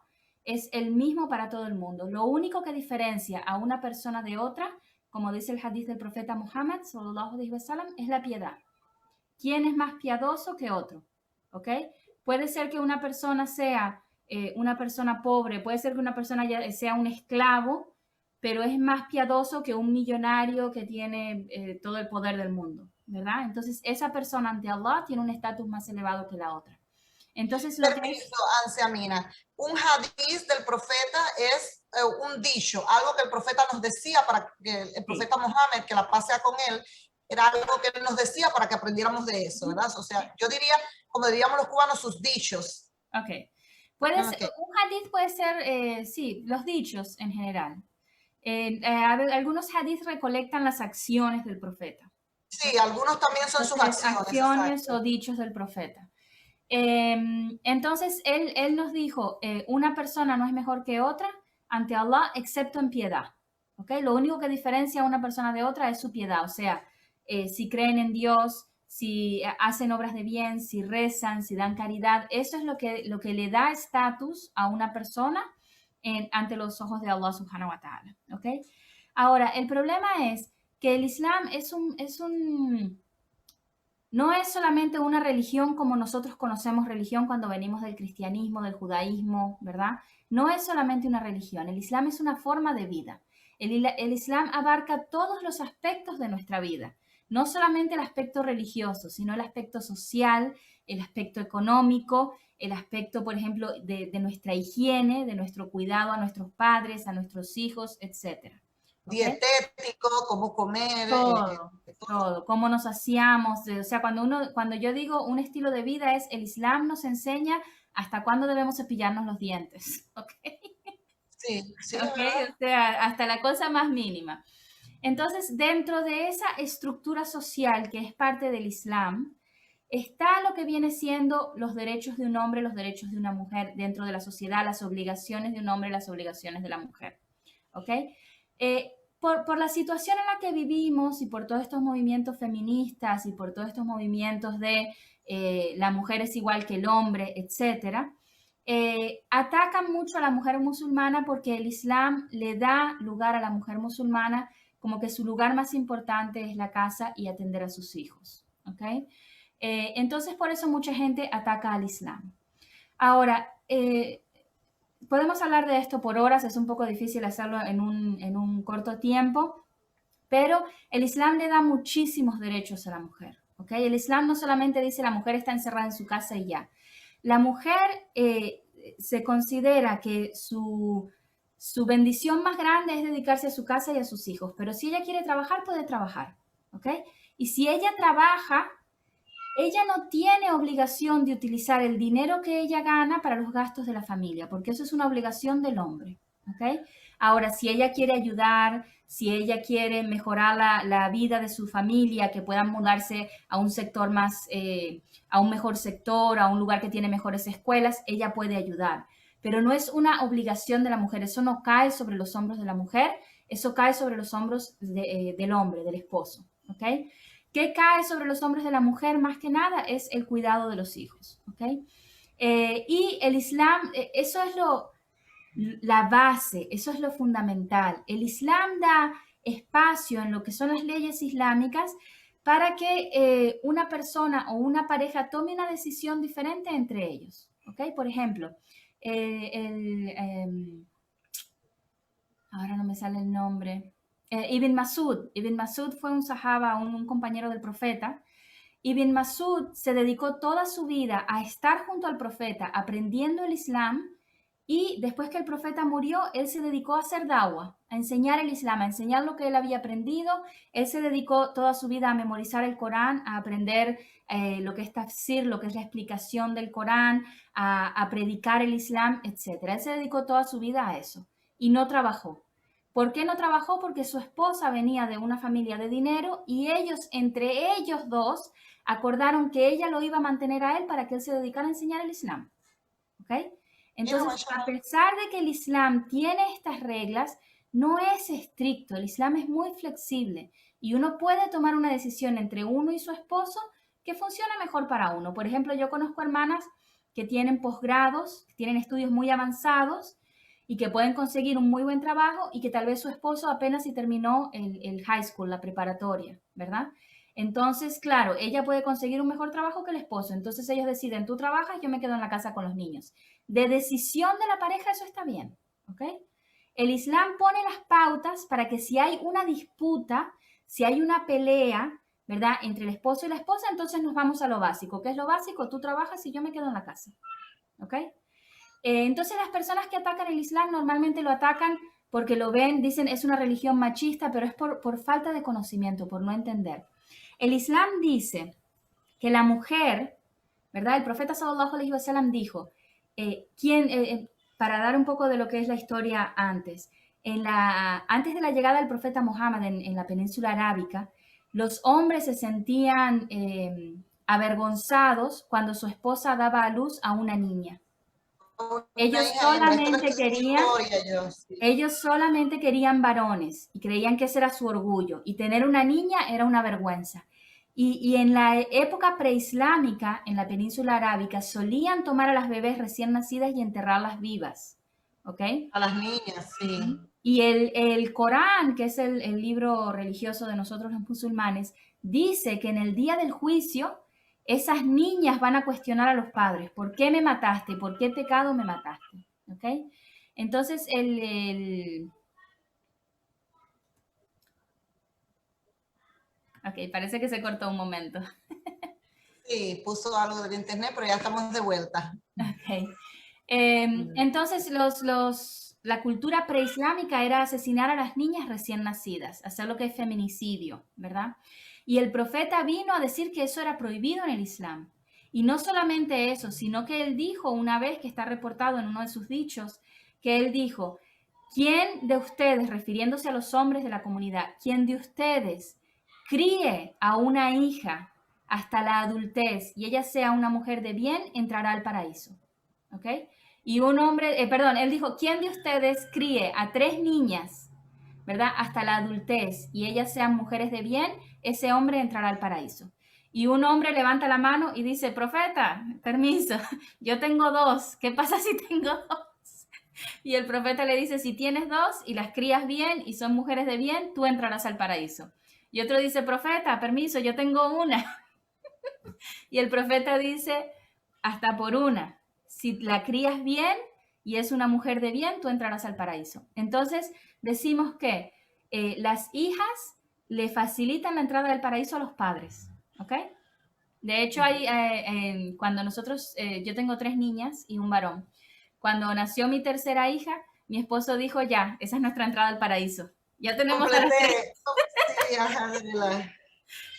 es el mismo para todo el mundo. Lo único que diferencia a una persona de otra, como dice el hadith del profeta Muhammad, sallallahu alaihi wasallam, es la piedad. ¿Quién es más piadoso que otro? ¿Ok? Puede ser que una persona sea una persona pobre, puede ser que una persona sea un esclavo, pero es más piadoso que un millonario que tiene todo el poder del mundo, ¿verdad? Entonces, esa persona ante Allah tiene un estatus más elevado que la otra. Entonces, lo que es... Anseamina. Un hadith del profeta es un dicho, algo que el profeta nos decía para que el profeta Mohammed, que la paz sea con él, era algo que él nos decía para que aprendiéramos de eso, ¿verdad? O sea, yo diría, como diríamos los cubanos, sus dichos. Ok. Un hadith puede ser, sí, los dichos en general. Algunos hadith recolectan las acciones del profeta. Sí, algunos también son sus acciones o dichos del profeta. Entonces, él nos dijo, una persona no es mejor que otra ante Allah, excepto en piedad. ¿Okay? Lo único que diferencia a una persona de otra es su piedad. O sea, si creen en Dios, si hacen obras de bien, si rezan, si dan caridad. Eso es lo que le da estatus a una persona ante los ojos de Allah subhanahu wa ta'ala. ¿Okay? Ahora, el problema es que el Islam no es solamente una religión como nosotros conocemos religión cuando venimos del cristianismo, del judaísmo, ¿verdad? No es solamente una religión, el Islam es una forma de vida. El Islam abarca todos los aspectos de nuestra vida, no solamente el aspecto religioso, sino el aspecto social, el aspecto económico, el aspecto, por ejemplo, de nuestra higiene, de nuestro cuidado a nuestros padres, a nuestros hijos, etc. ¿Okay? Dietético, cómo comer. Todo, cómo nos hacíamos. O sea, cuando yo digo un estilo de vida es el Islam nos enseña hasta cuándo debemos cepillarnos los dientes. ¿Ok? Sí, sí. Okay, o sea, hasta la cosa más mínima. Entonces, dentro de esa estructura social que es parte del Islam, está lo que viene siendo los derechos de un hombre, los derechos de una mujer dentro de la sociedad, las obligaciones de un hombre, las obligaciones de la mujer. ¿Ok? Por la situación en la que vivimos y por todos estos movimientos feministas y por todos estos movimientos de la mujer es igual que el hombre, etcétera, atacan mucho a la mujer musulmana porque el Islam le da lugar a la mujer musulmana como que su lugar más importante es la casa y atender a sus hijos. ¿Okay? Entonces, por eso mucha gente ataca al Islam. Ahora, podemos hablar de esto por horas, es un poco difícil hacerlo en un corto tiempo, pero el Islam le da muchísimos derechos a la mujer. ¿Okay? El Islam no solamente dice la mujer está encerrada en su casa y ya. La mujer se considera que su bendición más grande es dedicarse a su casa y a sus hijos, pero si ella quiere trabajar, puede trabajar. ¿Okay? Y si ella trabaja, ella no tiene obligación de utilizar el dinero que ella gana para los gastos de la familia, porque eso es una obligación del hombre. ¿Okay? Ahora, si ella quiere ayudar, si ella quiere mejorar la vida de su familia, que puedan mudarse a un sector más, a un mejor sector, a un lugar que tiene mejores escuelas, ella puede ayudar. Pero no es una obligación de la mujer, eso no cae sobre los hombros de la mujer, eso cae sobre los hombros del hombre, del esposo. ¿Okay? ¿Qué cae sobre los hombros de la mujer más que nada? Es el cuidado de los hijos. ¿Okay? Y el Islam, eso es la base, eso es lo fundamental. El Islam da espacio en lo que son las leyes islámicas para que una persona o una pareja tome una decisión diferente entre ellos. ¿Okay? Por ejemplo, ahora no me sale el nombre. Ibn Masud. Ibn Masud fue un sahaba, un compañero del profeta. Ibn Masud se dedicó toda su vida a estar junto al profeta, aprendiendo el Islam, y después que el profeta murió, él se dedicó a hacer da'wah, a enseñar el Islam, a enseñar lo que él había aprendido. Él se dedicó toda su vida a memorizar el Corán, a aprender lo que es tafsir, lo que es la explicación del Corán, a predicar el Islam, etc. Él se dedicó toda su vida a eso y no trabajó. ¿Por qué no trabajó? Porque su esposa venía de una familia de dinero y ellos, entre ellos dos, acordaron que ella lo iba a mantener a él para que él se dedicara a enseñar el Islam. ¿Ok? Entonces, a pesar de que el Islam tiene estas reglas, no es estricto. El Islam es muy flexible y uno puede tomar una decisión entre uno y su esposo que funcione mejor para uno. Por ejemplo, yo conozco hermanas que tienen posgrados, que tienen estudios muy avanzados y que pueden conseguir un muy buen trabajo y que tal vez su esposo apenas si terminó el high school, la preparatoria, ¿verdad? Entonces, claro, ella puede conseguir un mejor trabajo que el esposo. Entonces ellos deciden, tú trabajas, yo me quedo en la casa con los niños. De decisión de la pareja, eso está bien, ¿ok? El Islam pone las pautas para que si hay una disputa, si hay una pelea, ¿verdad? Entre el esposo y la esposa, entonces nos vamos a lo básico. ¿Qué es lo básico? Tú trabajas y yo me quedo en la casa, ¿ok? Entonces las personas que atacan el Islam normalmente lo atacan porque lo ven, dicen es una religión machista, pero es por falta de conocimiento, por no entender. El Islam dice que la mujer, ¿verdad? El profeta sallallahu alaihi wasallam dijo, para dar un poco de lo que es la historia antes, antes de la llegada del profeta Muhammad en la península arábica, los hombres se sentían avergonzados cuando su esposa daba a luz a una niña. Una hija hembra, esto lo estudié en historia yo. Sí. Ellos solamente querían varones y creían que ese era su orgullo, y tener una niña era una vergüenza. Y en la época preislámica, en la península arábica, solían tomar a las bebés recién nacidas y enterrarlas vivas. ¿Ok? A las niñas, sí. Y el Corán, que es el libro religioso de nosotros los musulmanes, dice que en el día del juicio esas niñas van a cuestionar a los padres: ¿por qué me mataste? ¿Por qué pecado me mataste? ¿Ok? Entonces, ok, parece que se cortó un momento. Sí, puso algo del internet, pero ya estamos de vuelta. Ok. Entonces, la cultura preislámica era asesinar a las niñas recién nacidas, hacer lo que es feminicidio, ¿verdad? Y el profeta vino a decir que eso era prohibido en el Islam. Y no solamente eso, sino que él dijo una vez, que está reportado en uno de sus dichos, que él dijo: ¿quién de ustedes, refiriéndose a los hombres de la comunidad, quién de ustedes críe a una hija hasta la adultez y ella sea una mujer de bien, entrará al paraíso? ¿Ok? Y un hombre, él dijo: ¿quién de ustedes críe a 3 niñas, ¿verdad?, hasta la adultez y ellas sean mujeres de bien, ese hombre entrará al paraíso? Y un hombre levanta la mano y dice: profeta, permiso, yo tengo 2, ¿qué pasa si tengo 2? Y el profeta le dice: si tienes 2 y las crías bien y son mujeres de bien, tú entrarás al paraíso. Y otro dice: profeta, permiso, yo tengo 1. Y el profeta dice: hasta por 1. Si la crías bien y es una mujer de bien, tú entrarás al paraíso. Entonces, decimos que las hijas le facilitan la entrada al paraíso a los padres, ¿ok? De hecho, cuando nosotros, yo tengo 3 niñas y un varón. Cuando nació mi tercera hija, mi esposo dijo: ya, esa es nuestra entrada al paraíso. Ya tenemos a las 3. Sí, alhamdulillah.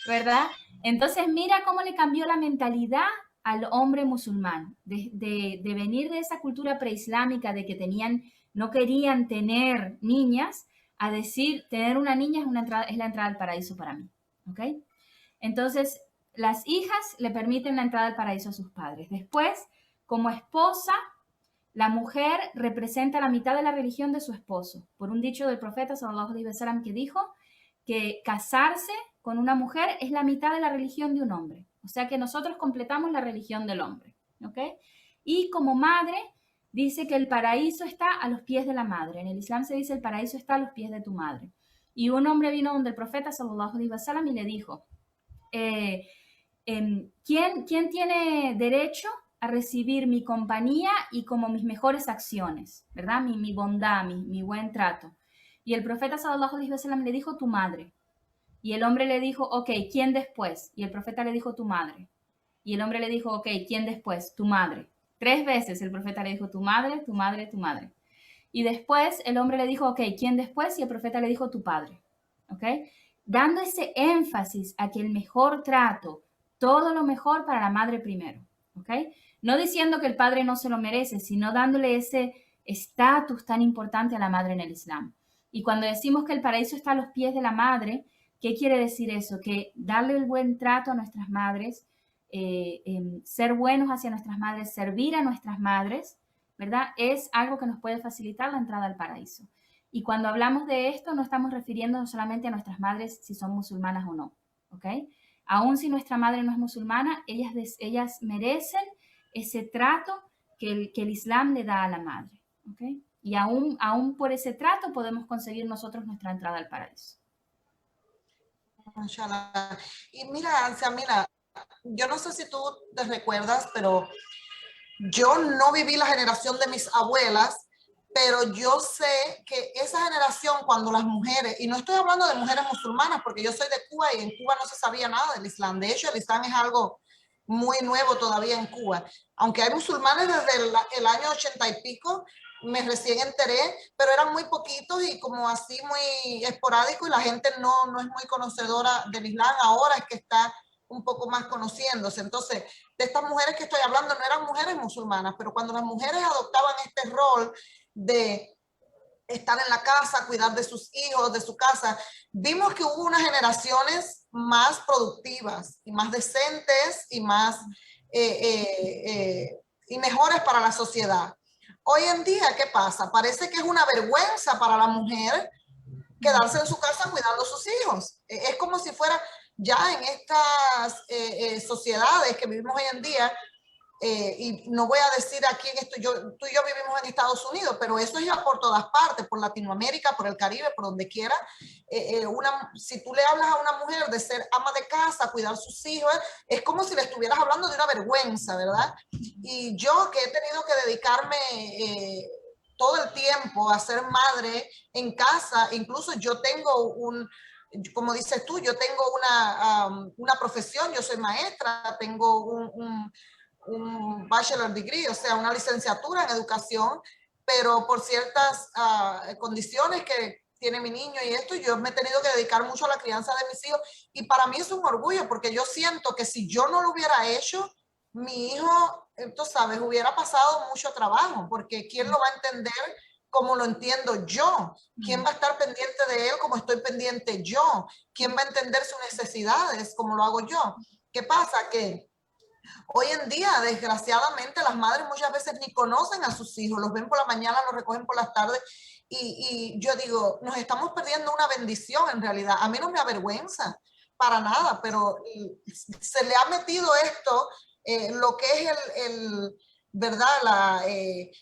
¿Verdad? Entonces, mira cómo le cambió la mentalidad al hombre musulmán, de venir de esa cultura preislámica de que no querían tener niñas, a decir: tener una niña es la entrada al paraíso para mí. ¿Ok? Entonces, las hijas le permiten la entrada al paraíso a sus padres. Después, como esposa, la mujer representa la mitad de la religión de su esposo, por un dicho del profeta sallallahu alaihi wasallam, que dijo que casarse con una mujer es la mitad de la religión de un hombre. O sea que nosotros completamos la religión del hombre. ¿Ok? Y como madre, dice que el paraíso está a los pies de la madre. En el Islam se dice: el paraíso está a los pies de tu madre. Y un hombre vino donde el profeta sallallahu alaihi wasallam y le dijo: ¿quién tiene derecho a recibir mi compañía y como mis mejores acciones, ¿verdad? Mi bondad, mi buen trato. Y el profeta sallallahu alaihi wasallam le dijo: tu madre. Y el hombre le dijo: ok, ¿quién después? Y el profeta le dijo: tu madre. Y el hombre le dijo: ok, ¿quién después? Tu madre. 3 veces el profeta le dijo: tu madre, tu madre, tu madre. Y después el hombre le dijo: ok, ¿quién después? Y el profeta le dijo: tu padre. ¿Ok? Dando ese énfasis a que el mejor trato, todo lo mejor para la madre primero. ¿Ok? No diciendo que el padre no se lo merece, sino dándole ese estatus tan importante a la madre en el Islam. Y cuando decimos que el paraíso está a los pies de la madre, ¿qué quiere decir eso? Que darle el buen trato a nuestras madres, ser buenos hacia nuestras madres, servir a nuestras madres, ¿verdad? Es algo que nos puede facilitar la entrada al paraíso. Y cuando hablamos de esto, no estamos refiriéndonos solamente a nuestras madres si son musulmanas o no, ¿ok? Aún si nuestra madre no es musulmana, ellas merecen ese trato que el Islam le da a la madre, ¿ok? Y aún por ese trato podemos conseguir nosotros nuestra entrada al paraíso. Mashallah. Y mira, Samira, yo no sé si tú te recuerdas, pero yo no viví la generación de mis abuelas, pero yo sé que esa generación, cuando las mujeres, y no estoy hablando de mujeres musulmanas, porque yo soy de Cuba y en Cuba no se sabía nada del Islam. De hecho, el Islam es algo muy nuevo todavía en Cuba. Aunque hay musulmanes desde el año 80 y pico, me recién enteré, pero eran muy poquitos y como así muy esporádico, y la gente no es muy conocedora del Islam. Ahora es que está un poco más conociéndose. Entonces, de estas mujeres que estoy hablando no eran mujeres musulmanas, pero cuando las mujeres adoptaban este rol de estar en la casa, cuidar de sus hijos, de su casa. Vimos que hubo unas generaciones más productivas y más decentes y más y mejores para la sociedad. Hoy en día, ¿qué pasa? Parece que es una vergüenza para la mujer quedarse en su casa cuidando a sus hijos. Es como si fuera ya en estas sociedades que vivimos hoy en día, y no voy a decir aquí en esto, tú y yo vivimos en Estados Unidos, pero eso es ya por todas partes, por Latinoamérica, por el Caribe, por donde quiera. Si tú le hablas a una mujer de ser ama de casa, cuidar sus hijos, es como si le estuvieras hablando de una vergüenza, ¿verdad? Y yo que he tenido que dedicarme todo el tiempo a ser madre en casa, incluso yo tengo como dices tú, yo tengo una profesión, yo soy maestra, tengo un bachelor degree, o sea, una licenciatura en educación, pero por ciertas condiciones que tiene mi niño y esto, yo me he tenido que dedicar mucho a la crianza de mis hijos, y para mí es un orgullo, porque yo siento que si yo no lo hubiera hecho, mi hijo, tú sabes, hubiera pasado mucho trabajo, porque ¿quién lo va a entender como lo entiendo yo? ¿Quién va a estar pendiente de él como estoy pendiente yo? ¿Quién va a entender sus necesidades como lo hago yo? ¿Qué pasa? Que hoy en día, desgraciadamente, las madres muchas veces ni conocen a sus hijos, los ven por la mañana, los recogen por las tardes, y yo digo, nos estamos perdiendo una bendición en realidad. A mí no me avergüenza para nada, pero se le ha metido esto, lo que es ¿verdad?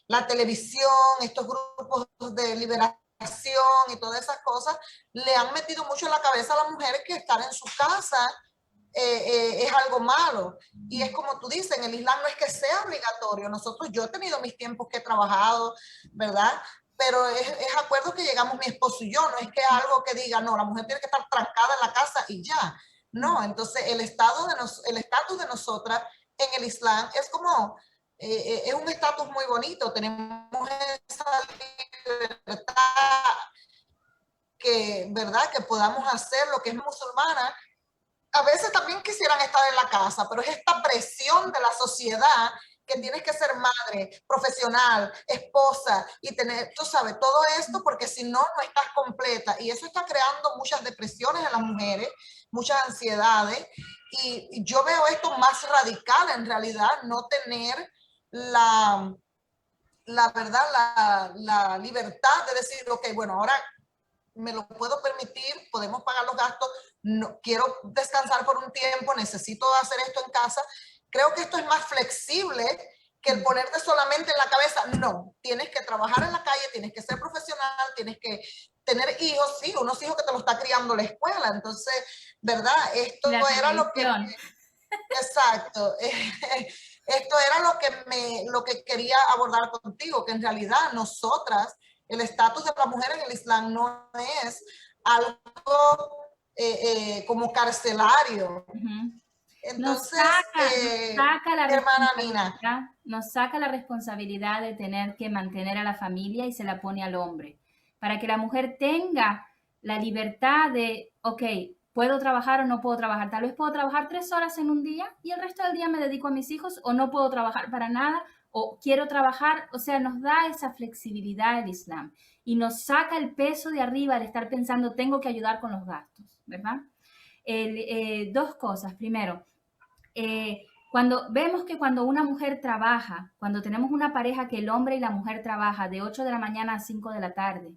La televisión, estos grupos de liberación y todas esas cosas, le han metido mucho en la cabeza a las mujeres que estar en su casa es algo malo. Y es como tú dices, en el Islam no es que sea obligatorio. Yo he tenido mis tiempos que he trabajado, ¿verdad? Pero es acuerdo que llegamos mi esposo y yo, no es que es algo que diga, no, la mujer tiene que estar trancada en la casa y ya. No, entonces el estatus de nosotras en el Islam es como, es un estatus muy bonito, tenemos esa libertad que, ¿verdad? Que podamos hacer lo que es musulmana. A veces también quisieran estar en la casa, pero es esta presión de la sociedad que tienes que ser madre, profesional, esposa y tener, tú sabes, todo esto, porque si no, no estás completa. Y eso está creando muchas depresiones en las mujeres, muchas ansiedades. Y yo veo esto más radical en realidad, no tener la verdad, la libertad de decir, ok, bueno, ahora me lo puedo permitir, podemos pagar los gastos, no, quiero descansar por un tiempo, necesito hacer esto en casa. Creo que esto es más flexible que el ponerte solamente en la cabeza, no, tienes que trabajar en la calle, tienes que ser profesional, tienes que tener hijos, sí, unos hijos que te lo está criando la escuela. Entonces, ¿verdad? Esto era lo que... Exacto. Esto era lo que quería abordar contigo, que en realidad nosotras, el estatus de la mujer en el Islam no es algo como carcelario. Entonces, hermana Nina, nos saca la responsabilidad de tener que mantener a la familia y se la pone al hombre, para que la mujer tenga la libertad de, ok, ¿puedo trabajar o no puedo trabajar? Tal vez puedo trabajar 3 horas en un día y el resto del día me dedico a mis hijos, o no puedo trabajar para nada, o quiero trabajar. O sea, nos da esa flexibilidad el Islam y nos saca el peso de arriba de estar pensando, tengo que ayudar con los gastos, ¿verdad? Dos cosas. Primero, cuando vemos que cuando una mujer trabaja, cuando tenemos una pareja que el hombre y la mujer trabaja de 8 de la mañana a 5 de la tarde,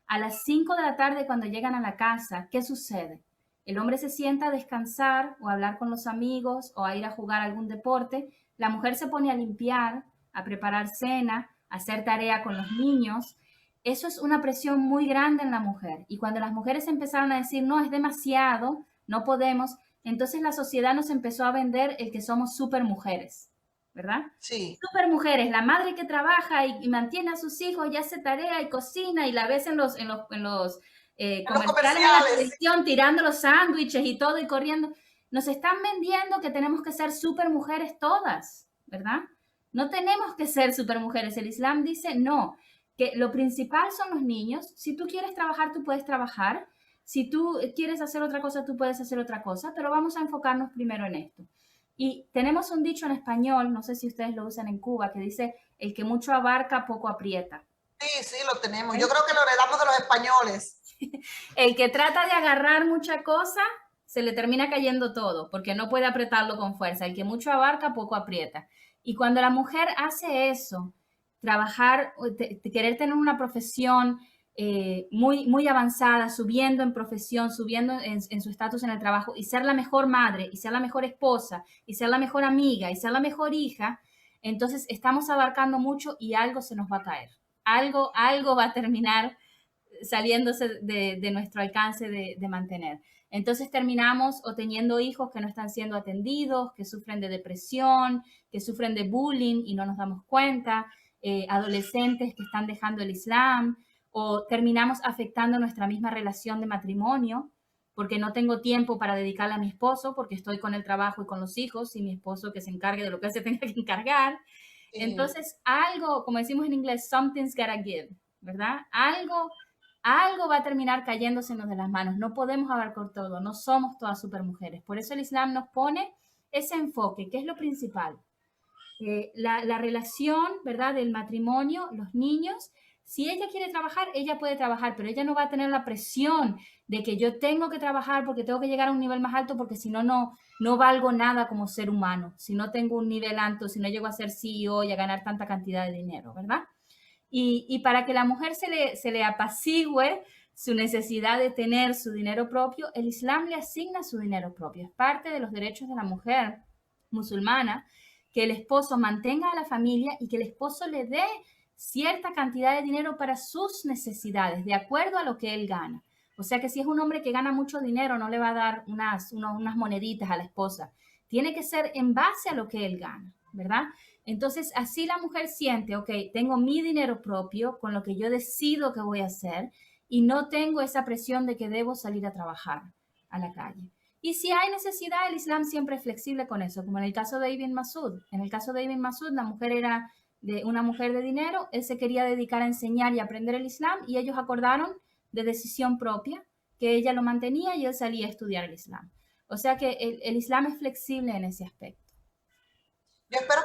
a las 5 de la tarde cuando llegan a la casa, ¿qué sucede? El hombre se sienta a descansar o a hablar con los amigos o a ir a jugar algún deporte. La mujer se pone a limpiar, a preparar cena, a hacer tarea con los niños. Eso es una presión muy grande en la mujer. Y cuando las mujeres empezaron a decir, no, es demasiado, no podemos, entonces la sociedad nos empezó a vender el que somos súper mujeres, ¿verdad? Sí. Súper mujeres, la madre que trabaja y mantiene a sus hijos y hace tarea y cocina y la ves en los comerciales de la televisión tirando los sándwiches y todo y corriendo. Nos están vendiendo que tenemos que ser súper mujeres todas, ¿verdad? No tenemos que ser súper mujeres. El Islam dice no, que lo principal son los niños. Si tú quieres trabajar, tú puedes trabajar. Si tú quieres hacer otra cosa, tú puedes hacer otra cosa, pero vamos a enfocarnos primero en esto. Y tenemos un dicho en español, no sé si ustedes lo usan en Cuba, que dice, el que mucho abarca, poco aprieta, Sí, sí, lo tenemos. Yo creo que lo heredamos de los españoles. El que trata de agarrar mucha cosa, se le termina cayendo todo, porque no puede apretarlo con fuerza. El que mucho abarca, poco aprieta. Y cuando la mujer hace eso, trabajar, querer tener una profesión muy avanzada, subiendo en profesión, subiendo en su estatus en el trabajo, y ser la mejor madre, y ser la mejor esposa, y ser la mejor amiga, y ser la mejor hija, entonces estamos abarcando mucho y algo se nos va a caer. Algo va a terminar saliéndose de nuestro alcance de mantener. Entonces terminamos o teniendo hijos que no están siendo atendidos, que sufren de depresión, que sufren de bullying y no nos damos cuenta, adolescentes que están dejando el Islam, o terminamos afectando nuestra misma relación de matrimonio, porque no tengo tiempo para dedicarle a mi esposo, porque estoy con el trabajo y con los hijos, y mi esposo que se encargue de lo que él se tenga que encargar. Entonces, algo, como decimos en inglés, something's gotta give, ¿verdad? Algo va a terminar cayéndosenos de las manos. No podemos abarcar todo, no somos todas supermujeres. Por eso el Islam nos pone ese enfoque, que es lo principal. La relación, ¿verdad?, del matrimonio, los niños. Si ella quiere trabajar, ella puede trabajar, pero ella no va a tener la presión de que yo tengo que trabajar porque tengo que llegar a un nivel más alto, porque si no, no valgo nada como ser humano. Si no tengo un nivel alto, si no llego a ser CEO y a ganar tanta cantidad de dinero, ¿verdad? Y para que la mujer se le apacigüe su necesidad de tener su dinero propio, el Islam le asigna su dinero propio. Es parte de los derechos de la mujer musulmana que el esposo mantenga a la familia y que el esposo le dé cierta cantidad de dinero para sus necesidades, de acuerdo a lo que él gana. O sea que si es un hombre que gana mucho dinero, no le va a dar unas moneditas a la esposa. Tiene que ser en base a lo que él gana, ¿verdad? Entonces, así la mujer siente, ok, tengo mi dinero propio con lo que yo decido que voy a hacer y no tengo esa presión de que debo salir a trabajar a la calle. Y si hay necesidad, el Islam siempre es flexible con eso, como en el caso de Ibn Masud. En el caso de Ibn Masud, la mujer era una mujer de dinero, él se quería dedicar a enseñar y aprender el Islam y ellos acordaron de decisión propia que ella lo mantenía y él salía a estudiar el Islam. O sea que el Islam es flexible en ese aspecto. Yo espero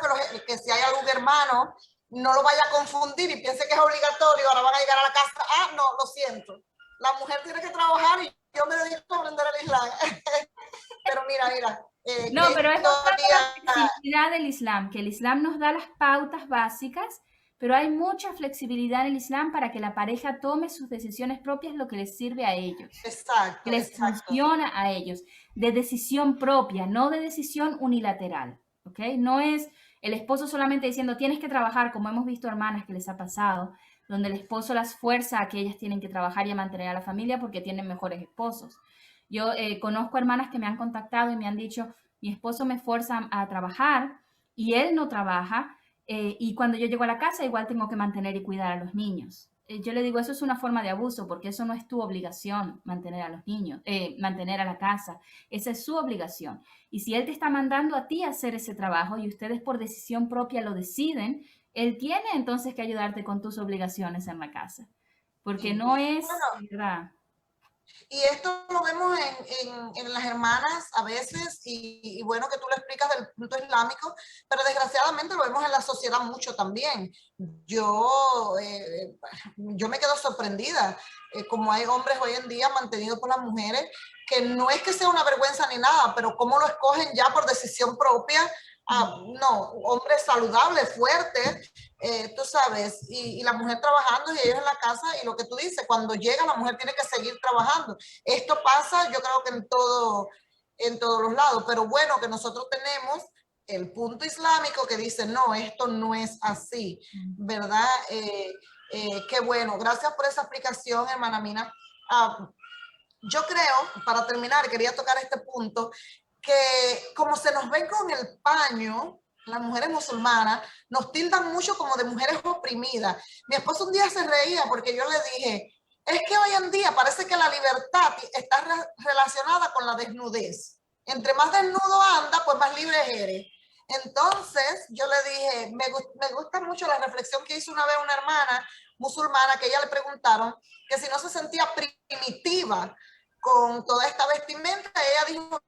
que si hay algún hermano no lo vaya a confundir y piense que es obligatorio, ahora van a llegar a la casa, no, lo siento, la mujer tiene que trabajar y yo me dedico a aprender el Islam. Pero mira. No, pero es la flexibilidad del Islam, que el Islam nos da las pautas básicas, pero hay mucha flexibilidad en el Islam para que la pareja tome sus decisiones propias, lo que les sirve a ellos. Exacto. Que les funciona a ellos, de decisión propia, no de decisión unilateral. ¿Ok? No es el esposo solamente diciendo tienes que trabajar, como hemos visto hermanas que les ha pasado, donde el esposo las fuerza a que ellas tienen que trabajar y a mantener a la familia porque tienen mejores esposos. Yo conozco hermanas que me han contactado y me han dicho, mi esposo me fuerza a trabajar y él no trabaja y cuando yo llego a la casa igual tengo que mantener y cuidar a los niños. Yo le digo, eso es una forma de abuso porque eso no es tu obligación mantener a los niños, mantener a la casa. Esa es su obligación. Y si él te está mandando a ti a hacer ese trabajo y ustedes por decisión propia lo deciden, él tiene entonces que ayudarte con tus obligaciones en la casa. Porque no es, ¿verdad? Y esto lo vemos en las hermanas a veces, y bueno que tú lo explicas del punto islámico, pero desgraciadamente lo vemos en la sociedad mucho también. Yo me quedo sorprendida, como hay hombres hoy en día mantenidos por las mujeres, que no es que sea una vergüenza ni nada, pero cómo lo escogen ya por decisión propia. No, hombres saludables, fuertes, tú sabes, y la mujer trabajando y ellos en la casa, y lo que tú dices, cuando llega la mujer tiene que seguir trabajando. Esto pasa, yo creo que en todos los lados, pero bueno, que nosotros tenemos el punto islámico que dice, no, esto no es así, ¿verdad? Qué bueno, gracias por esa explicación, hermana Mina. Yo creo, para terminar, quería tocar este punto, que como se nos ven con el paño, las mujeres musulmanas nos tildan mucho como de mujeres oprimidas. Mi esposo un día se reía porque yo le dije, es que hoy en día parece que la libertad está relacionada con la desnudez. Entre más desnudo anda, pues más libre eres. Entonces yo le dije, me gusta mucho la reflexión que hizo una vez una hermana musulmana, que ella le preguntaron que si no se sentía primitiva con toda esta vestimenta. Ella dijo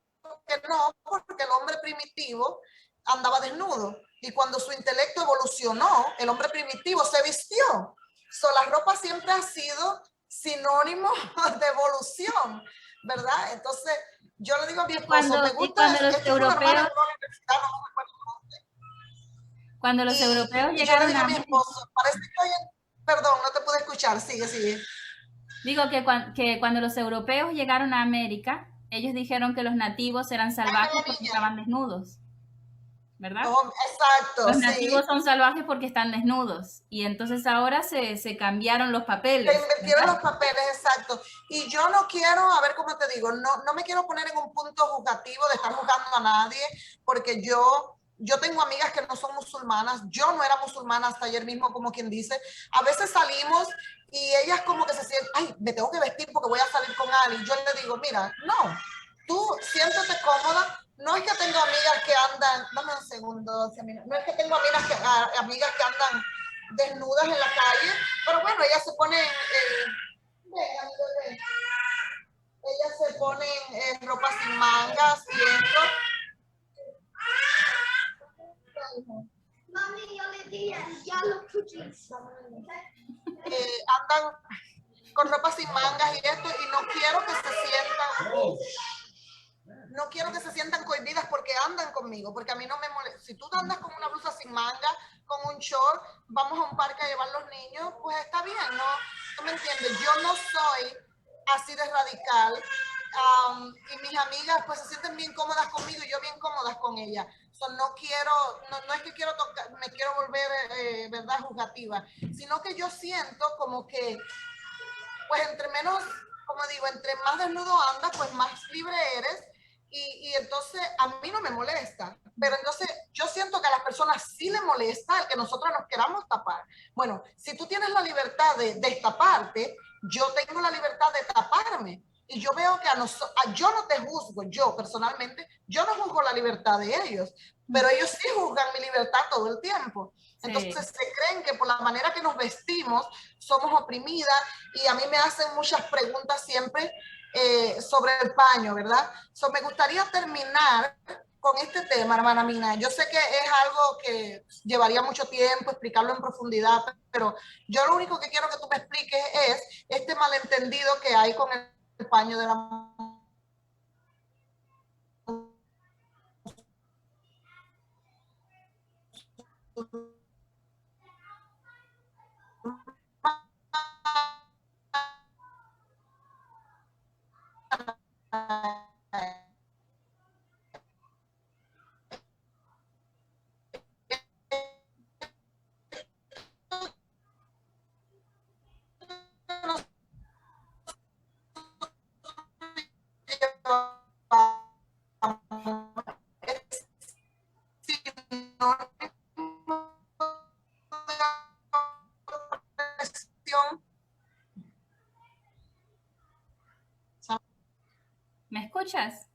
que no, porque el hombre primitivo andaba desnudo, y cuando su intelecto evolucionó, el hombre primitivo se vistió. La ropa siempre ha sido sinónimo de evolución, ¿verdad? Entonces, yo le digo a mi esposo, me Y gusta, este fue un hermano en una universidad, no me acuerdo. cuando los europeos Y yo le llegaron digo a a mi América, esposo, parece que estoy perdón, no te pude escuchar, sigue, sigue. digo que cuando los europeos llegaron a América, ellos dijeron que los nativos eran Déjame salvajes la porque niña. estaban desnudos, ¿verdad? Oh, exacto, Los nativos sí. son salvajes porque están desnudos. Y entonces ahora se cambiaron los Se papeles, invirtieron ¿verdad? los papeles, exacto. Y yo no quiero, a ver cómo te digo, no me quiero poner en un punto juzgativo de estar juzgando a nadie, porque yo tengo amigas que no son musulmanas, yo no era musulmana hasta ayer mismo, como quien dice. A veces salimos y ellas como que se sienten, ay, me tengo que vestir porque voy a salir con alguien. Yo le digo, mira, no, tú siéntete cómoda. No es que tengo amigas que andan, dame un segundo, no es que tengo amigas que andan desnudas en la calle, pero bueno, ellas se ponen, ellas se ponen ropa sin mangas y eso. Mami, yo le dije, ya lo andan con ropa sin mangas y esto, y no quiero que se sientan cohibidas porque andan conmigo, porque a mí no me molesta. Si tú andas con una blusa sin manga, con un short, vamos a un parque a llevar los niños, pues está bien, ¿no? ¿Tú me entiendes? Yo no soy así de radical, y mis amigas pues se sienten bien cómodas conmigo y yo bien cómodas con ellas. No quiero, no es que quiero tocar, me quiero volver, ¿verdad?, juzgativa, sino que yo siento como que, pues entre menos, como digo, entre más desnudo andas, pues más libre eres. Y entonces a mí no me molesta, pero entonces yo siento que a las personas sí les molesta el que nosotros nos queramos tapar. Bueno, si tú tienes la libertad de destaparte, yo tengo la libertad de taparme. Y yo veo que yo no te juzgo, yo personalmente, yo no juzgo la libertad de ellos, pero ellos sí juzgan mi libertad todo el tiempo. Entonces Sí. se creen que por la manera que nos vestimos somos oprimidas, y a mí me hacen muchas preguntas siempre sobre el paño, ¿verdad? Me gustaría terminar con este tema, hermana Mina. Yo sé que es algo que llevaría mucho tiempo explicarlo en profundidad, pero yo lo único que quiero que tú me expliques es este malentendido que hay con el paño de la ¿Me escuchas?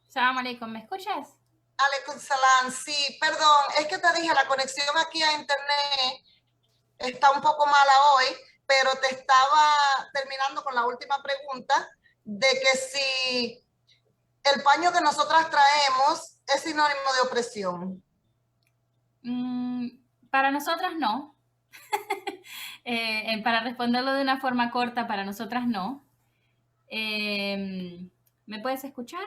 Salam alaikum, ¿me escuchas? Aleikum salam, sí, perdón, es que te dije, la conexión aquí a internet está un poco mala hoy, pero te estaba terminando con la última pregunta de que si el paño que nosotras traemos es sinónimo de opresión. Para nosotras no. Para responderlo de una forma corta, para nosotras no. ¿Me puedes escuchar?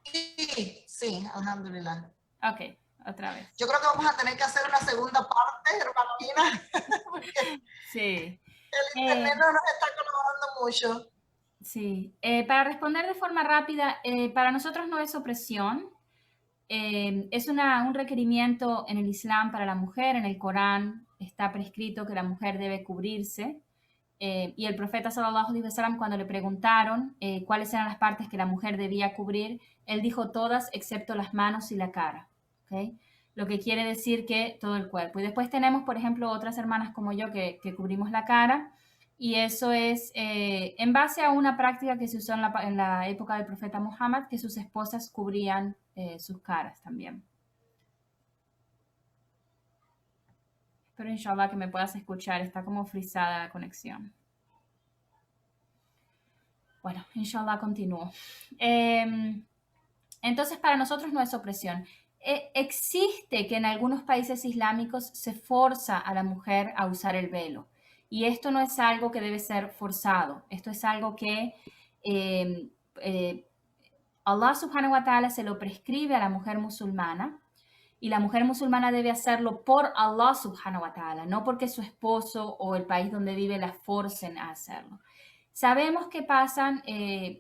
Sí, sí, alhamdulillah. Ok, otra vez. Yo creo que vamos a tener que hacer una segunda parte, hermanina, porque Sí. el internet no nos está colaborando mucho. Sí. Para responder de forma rápida, para nosotros no es opresión. Es un requerimiento en el Islam para la mujer, en el Corán está prescrito que la mujer debe cubrirse. Y el profeta sallallahu alaihi wasallam, cuando le preguntaron cuáles eran las partes que la mujer debía cubrir, él dijo todas excepto las manos y la cara, ¿okay? Lo que quiere decir que todo el cuerpo. Y después tenemos, por ejemplo, otras hermanas como yo que cubrimos la cara, y eso es en base a una práctica que se usó en la época del profeta Muhammad, que sus esposas cubrían sus caras también. Espero, inshallah, que me puedas escuchar. Está como frisada la conexión. Bueno, inshallah continúo. Entonces, para nosotros no es opresión. Existe que en algunos países islámicos se forza a la mujer a usar el velo. Y esto no es algo que debe ser forzado. Esto es algo que Allah subhanahu wa ta'ala se lo prescribe a la mujer musulmana. Y la mujer musulmana debe hacerlo por Allah subhanahu wa ta'ala, no porque su esposo o el país donde vive la forcen a hacerlo. Sabemos que pasan,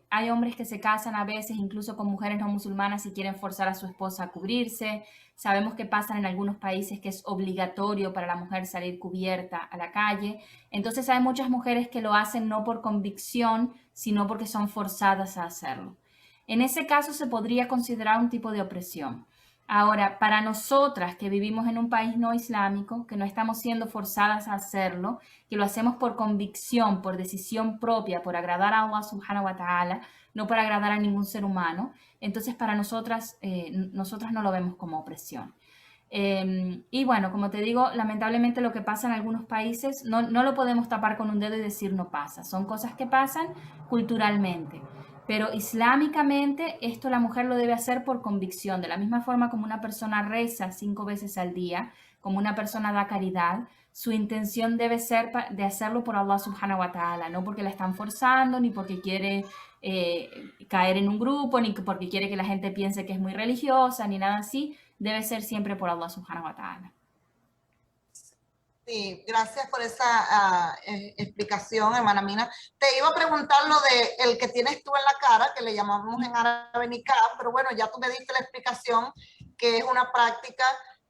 hay hombres que se casan a veces incluso con mujeres no musulmanas y quieren forzar a su esposa a cubrirse. Sabemos que pasan en algunos países que es obligatorio para la mujer salir cubierta a la calle. Entonces hay muchas mujeres que lo hacen no por convicción, sino porque son forzadas a hacerlo. En ese caso se podría considerar un tipo de opresión. Ahora, para nosotras que vivimos en un país no islámico, que no estamos siendo forzadas a hacerlo, que lo hacemos por convicción, por decisión propia, por agradar a Allah subhanahu wa ta'ala, no por agradar a ningún ser humano, entonces para nosotras no lo vemos como opresión. Y bueno, como te digo, lamentablemente lo que pasa en algunos países no lo podemos tapar con un dedo y decir no pasa. Son cosas que pasan culturalmente. Pero islámicamente esto la mujer lo debe hacer por convicción, de la misma forma como una persona reza 5 veces al día, como una persona da caridad, su intención debe ser de hacerlo por Allah subhanahu wa ta'ala, no porque la están forzando, ni porque quiere caer en un grupo, ni porque quiere que la gente piense que es muy religiosa, ni nada así, debe ser siempre por Allah subhanahu wa ta'ala. Sí, gracias por esa explicación, hermana Mina. Te iba a preguntar lo de el que tienes tú en la cara, que le llamamos en árabe niqab, pero bueno, ya tú me diste la explicación que es una práctica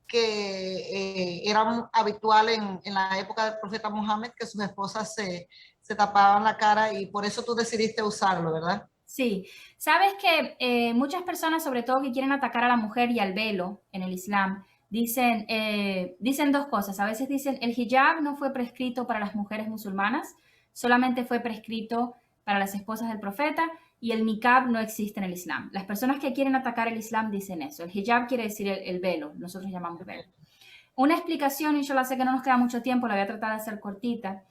que era habitual en la época del profeta Muhammad, que sus esposas se tapaban la cara y por eso tú decidiste usarlo, ¿verdad? Sí, sabes que muchas personas, sobre todo que quieren atacar a la mujer y al velo en el Islam, dicen dos cosas. A veces dicen el hijab no fue prescrito para las mujeres musulmanas, solamente fue prescrito para las esposas del profeta y el niqab no existe en el Islam. Las personas que quieren atacar el Islam dicen eso. El hijab quiere decir el velo, nosotros llamamos velo. Una explicación, y yo la sé que no nos queda mucho tiempo, la voy a tratar de hacer cortita.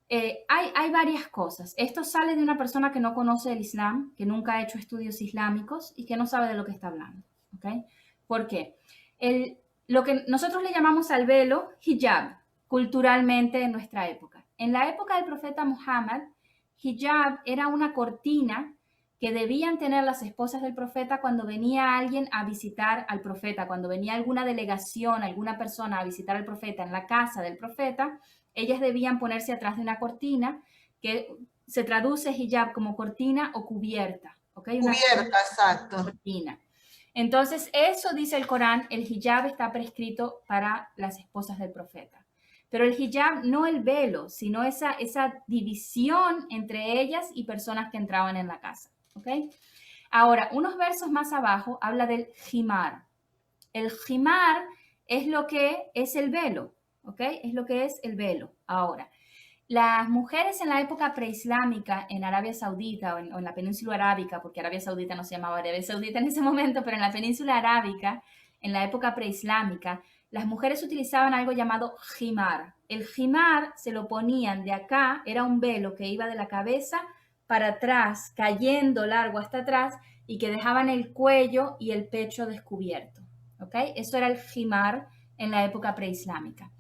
Hay varias cosas. Esto sale de una persona que no conoce el Islam, que nunca ha hecho estudios islámicos y que no sabe de lo que está hablando. ¿Okay? ¿Por qué? Lo que nosotros le llamamos al velo hijab, culturalmente en nuestra época. En la época del profeta Muhammad, hijab era una cortina que debían tener las esposas del profeta cuando venía alguien a visitar al profeta, cuando venía alguna delegación, alguna persona a visitar al profeta en la casa del profeta, ellas debían ponerse atrás de una cortina que se traduce hijab como cortina o cubierta. ¿Okay? Cubierta, exacto. Cortina. Entonces, eso dice el Corán, el hijab está prescrito para las esposas del profeta. Pero el hijab no el velo, sino esa división entre ellas y personas que entraban en la casa. ¿Okay? Ahora, unos versos más abajo habla del jimar. El jimar es lo que es el velo, ¿ok? Es lo que es el velo. Ahora, las mujeres en la época preislámica en Arabia Saudita o en la península arábica, porque Arabia Saudita no se llamaba Arabia Saudita en ese momento, pero en la península arábica, en la época preislámica, las mujeres utilizaban algo llamado jimar. El jimar se lo ponían de acá, era un velo que iba de la cabeza para atrás, cayendo largo hasta atrás y que dejaban el cuello y el pecho descubierto. ¿Okay? Eso era el jimar en la época preislámica.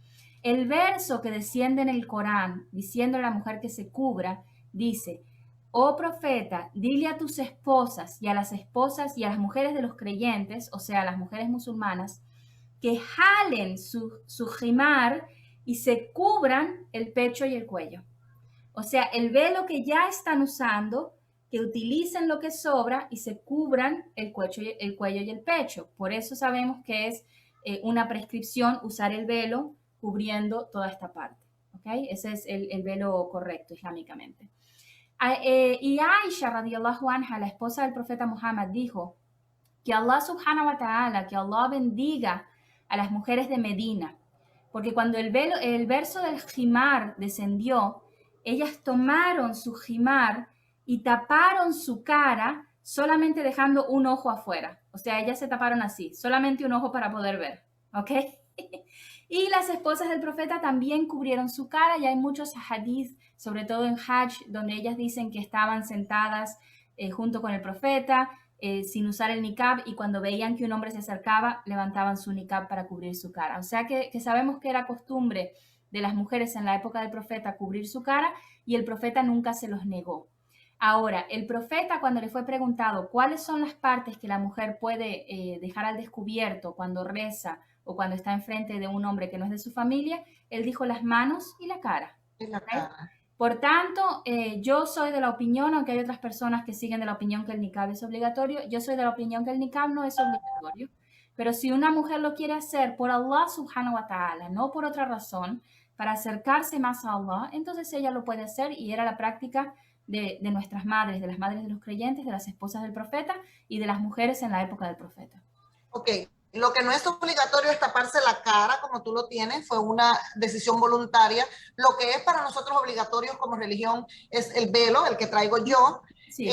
El verso que desciende en el Corán, diciendo a la mujer que se cubra, dice, oh profeta, dile a tus esposas y a las esposas y a las mujeres de los creyentes, o sea, a las mujeres musulmanas, que jalen su jimar y se cubran el pecho y el cuello. O sea, el velo que ya están usando, que utilicen lo que sobra y se cubran el cuello y el pecho. Por eso sabemos que es una prescripción usar el velo cubriendo toda esta parte. ¿Okay? Ese es el velo correcto islámicamente. Y Aisha, radiyallahu anha, la esposa del profeta Muhammad, dijo que Allah subhanahu wa ta'ala, que Allah bendiga a las mujeres de Medina, porque cuando el verso del jimar descendió, ellas tomaron su jimar y taparon su cara, solamente dejando un ojo afuera. O sea, ellas se taparon así, solamente un ojo para poder ver, ¿ok? Y las esposas del profeta también cubrieron su cara, y hay muchos hadith, sobre todo en Hajj, donde ellas dicen que estaban sentadas junto con el profeta, sin usar el niqab, y cuando veían que un hombre se acercaba, levantaban su niqab para cubrir su cara. O sea que sabemos que era costumbre de las mujeres en la época del profeta cubrir su cara, y el profeta nunca se los negó. Ahora, el profeta, cuando le fue preguntado cuáles son las partes que la mujer puede dejar al descubierto cuando reza o cuando está enfrente de un hombre que no es de su familia, él dijo las manos y la cara. Y la cara. Por tanto, yo soy de la opinión, aunque hay otras personas que siguen de la opinión que el niqab es obligatorio, yo soy de la opinión que el niqab no es obligatorio. Pero si una mujer lo quiere hacer por Allah subhanahu wa ta'ala, no por otra razón, para acercarse más a Allah, entonces ella lo puede hacer, y era la práctica de nuestras madres, de las madres de los creyentes, de las esposas del profeta y de las mujeres en la época del profeta. Ok, lo que no es obligatorio es taparse la cara como tú lo tienes, fue una decisión voluntaria. Lo que es para nosotros obligatorio como religión es el velo, el que traigo yo. Sí.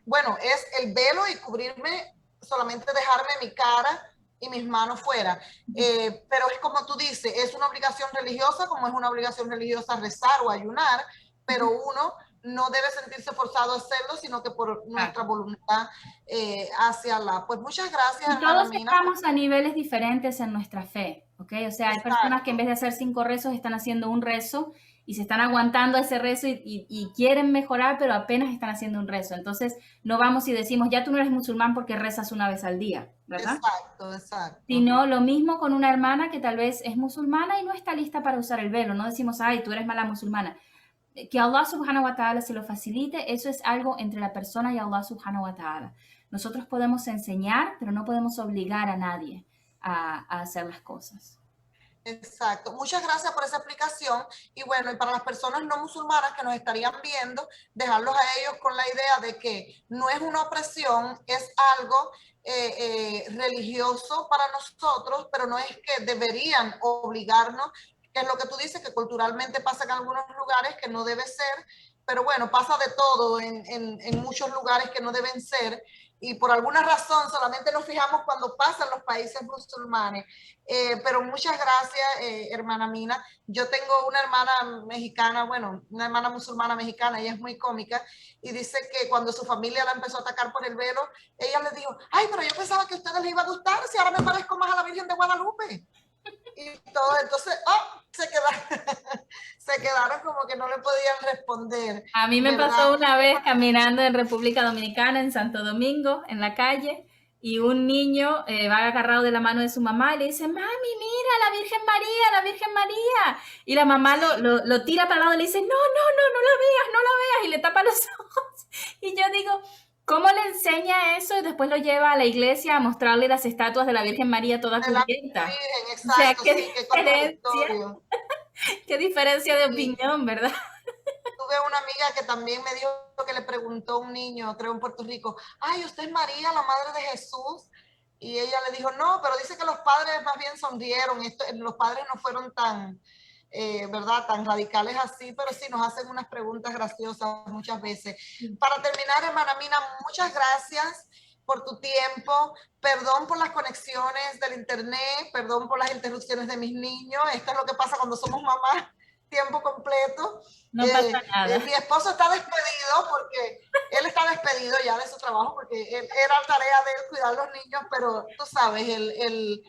Bueno, es el velo y cubrirme, solamente dejarme mi cara y mis manos fuera. Pero es como tú dices, es una obligación religiosa, como es una obligación religiosa rezar o ayunar, pero uno no debe sentirse forzado a hacerlo, sino que por nuestra voluntad hacia Allah. Pues muchas gracias, y hermana todos Mina. estamos a niveles diferentes en nuestra fe, ¿ok? O sea, hay personas que en vez de hacer 5 rezos están haciendo un rezo y se están aguantando ese rezo y quieren mejorar, pero apenas están haciendo un rezo. Entonces, no vamos y decimos, ya tú no eres musulmán porque rezas una vez al día, ¿verdad? Exacto, exacto. Sino lo mismo con una hermana que tal vez es musulmana y no está lista para usar el velo. No decimos, ay, tú eres mala musulmana. Que Allah subhanahu wa ta'ala se lo facilite, eso es algo entre la persona y Allah subhanahu wa ta'ala. Nosotros podemos enseñar, pero no podemos obligar a nadie a hacer las cosas. Exacto. Muchas gracias por esa explicación. Y bueno, y para las personas no musulmanas que nos estarían viendo, dejarlos a ellos con la idea de que no es una opresión, es algo religioso para nosotros, pero no es que deberían obligarnos, que es lo que tú dices, que culturalmente pasa en algunos lugares que no debe ser, pero bueno, pasa de todo en muchos lugares que no deben ser, y por alguna razón solamente nos fijamos cuando pasan los países musulmanes. Pero muchas gracias, hermana Mina. Yo tengo una hermana mexicana, bueno, una hermana musulmana mexicana, ella es muy cómica, y dice que cuando su familia la empezó a atacar por el velo, ella le dijo, ay, pero yo pensaba que a ustedes les iba a gustar, si ahora me parezco más a la Virgen de Guadalupe. Y todo, entonces, se quedaron como que no le podían responder. A mí me pasó una vez caminando en República Dominicana, en Santo Domingo, en la calle, y un niño va agarrado de la mano de su mamá y le dice, mami, mira, la Virgen María, la Virgen María. Y la mamá lo tira para el lado y le dice, no la veas, y le tapa los ojos. Y yo digo, ¿cómo le enseña eso y después lo lleva a la iglesia a mostrarle las estatuas de la Virgen María toda cubierta? Exacto, o sea, qué diferencia de opinión, ¿verdad? Tuve una amiga que también me dijo que le preguntó a un niño, creo en Puerto Rico, ay, ¿usted es María, la madre de Jesús? Y ella le dijo, no, pero dice que los padres más bien sonrieron, los padres no fueron tan, ¿verdad?, tan radicales así, pero sí nos hacen unas preguntas graciosas muchas veces. Para terminar, hermana Mina, muchas gracias por tu tiempo, perdón por las conexiones del internet, perdón por las interrupciones de mis niños, esto es lo que pasa cuando somos mamás tiempo completo. No pasa nada. Mi esposo está despedido porque él está despedido ya de su trabajo porque era tarea de él cuidar a los niños, pero tú sabes, el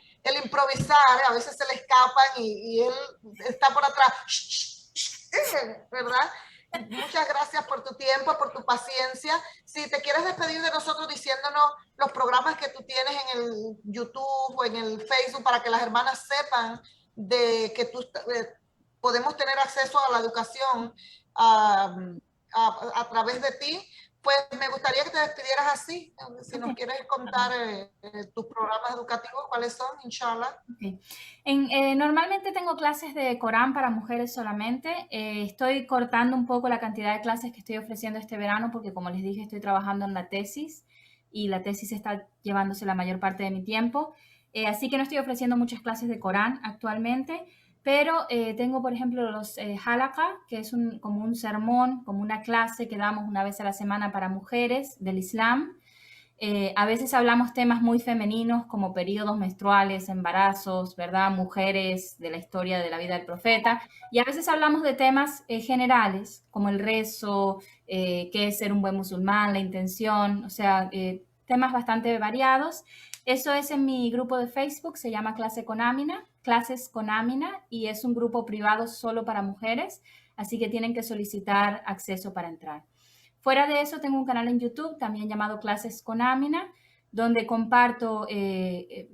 improvisar, a veces se le escapan y él está por atrás, ¿verdad? Muchas gracias por tu tiempo, por tu paciencia. Si te quieres despedir de nosotros diciéndonos los programas que tú tienes en el YouTube o en el Facebook para que las hermanas sepan de que tú podemos tener acceso a la educación a través de ti. Pues me gustaría que te despidieras así, si nos quieres contar tus programas educativos, cuáles son, inshallah. Okay. Normalmente tengo clases de Corán para mujeres solamente. Estoy cortando un poco la cantidad de clases que estoy ofreciendo este verano porque, como les dije, estoy trabajando en la tesis y la tesis está llevándose la mayor parte de mi tiempo. Así que no estoy ofreciendo muchas clases de Corán actualmente, pero tengo, por ejemplo, los halaqah, que es como un sermón, como una clase que damos una vez a la semana para mujeres del Islam. A veces hablamos temas muy femeninos como periodos menstruales, embarazos, ¿verdad? Mujeres de la historia de la vida del profeta. Y a veces hablamos de temas generales como el rezo, qué es ser un buen musulmán, la intención, o sea, temas bastante variados. Eso es en mi grupo de Facebook, se llama Clases con Amina, y es un grupo privado solo para mujeres, así que tienen que solicitar acceso para entrar. Fuera de eso, tengo un canal en YouTube también llamado Clases con Amina, donde comparto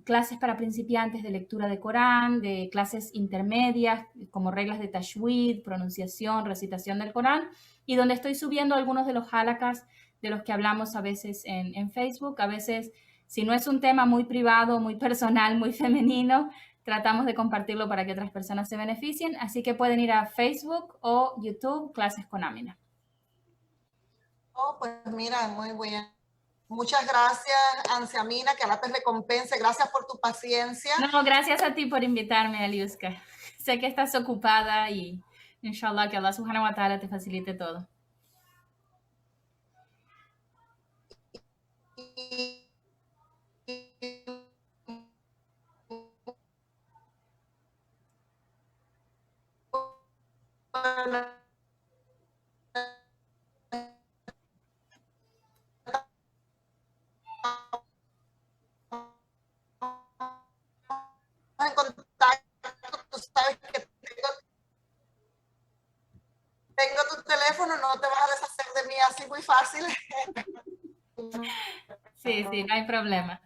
clases para principiantes de lectura de Corán, de clases intermedias como reglas de tajwid, pronunciación, recitación del Corán, y donde estoy subiendo algunos de los halakas de los que hablamos a veces en Facebook. A veces, si no es un tema muy privado, muy personal, muy femenino, tratamos de compartirlo para que otras personas se beneficien. Así que pueden ir a Facebook o YouTube, Clases con Amina. Oh, pues mira, muy bien. Muchas gracias, Ansiamina, que Allah te recompense. Gracias por tu paciencia. No, gracias a ti por invitarme, Aliuska. Sé que estás ocupada y inshallah que Allah subhanahu wa ta'ala te facilite todo. En contacto, tú sabes que tengo tu teléfono, no te vas a deshacer de mí así muy fácil. Sí, sí, no hay problema.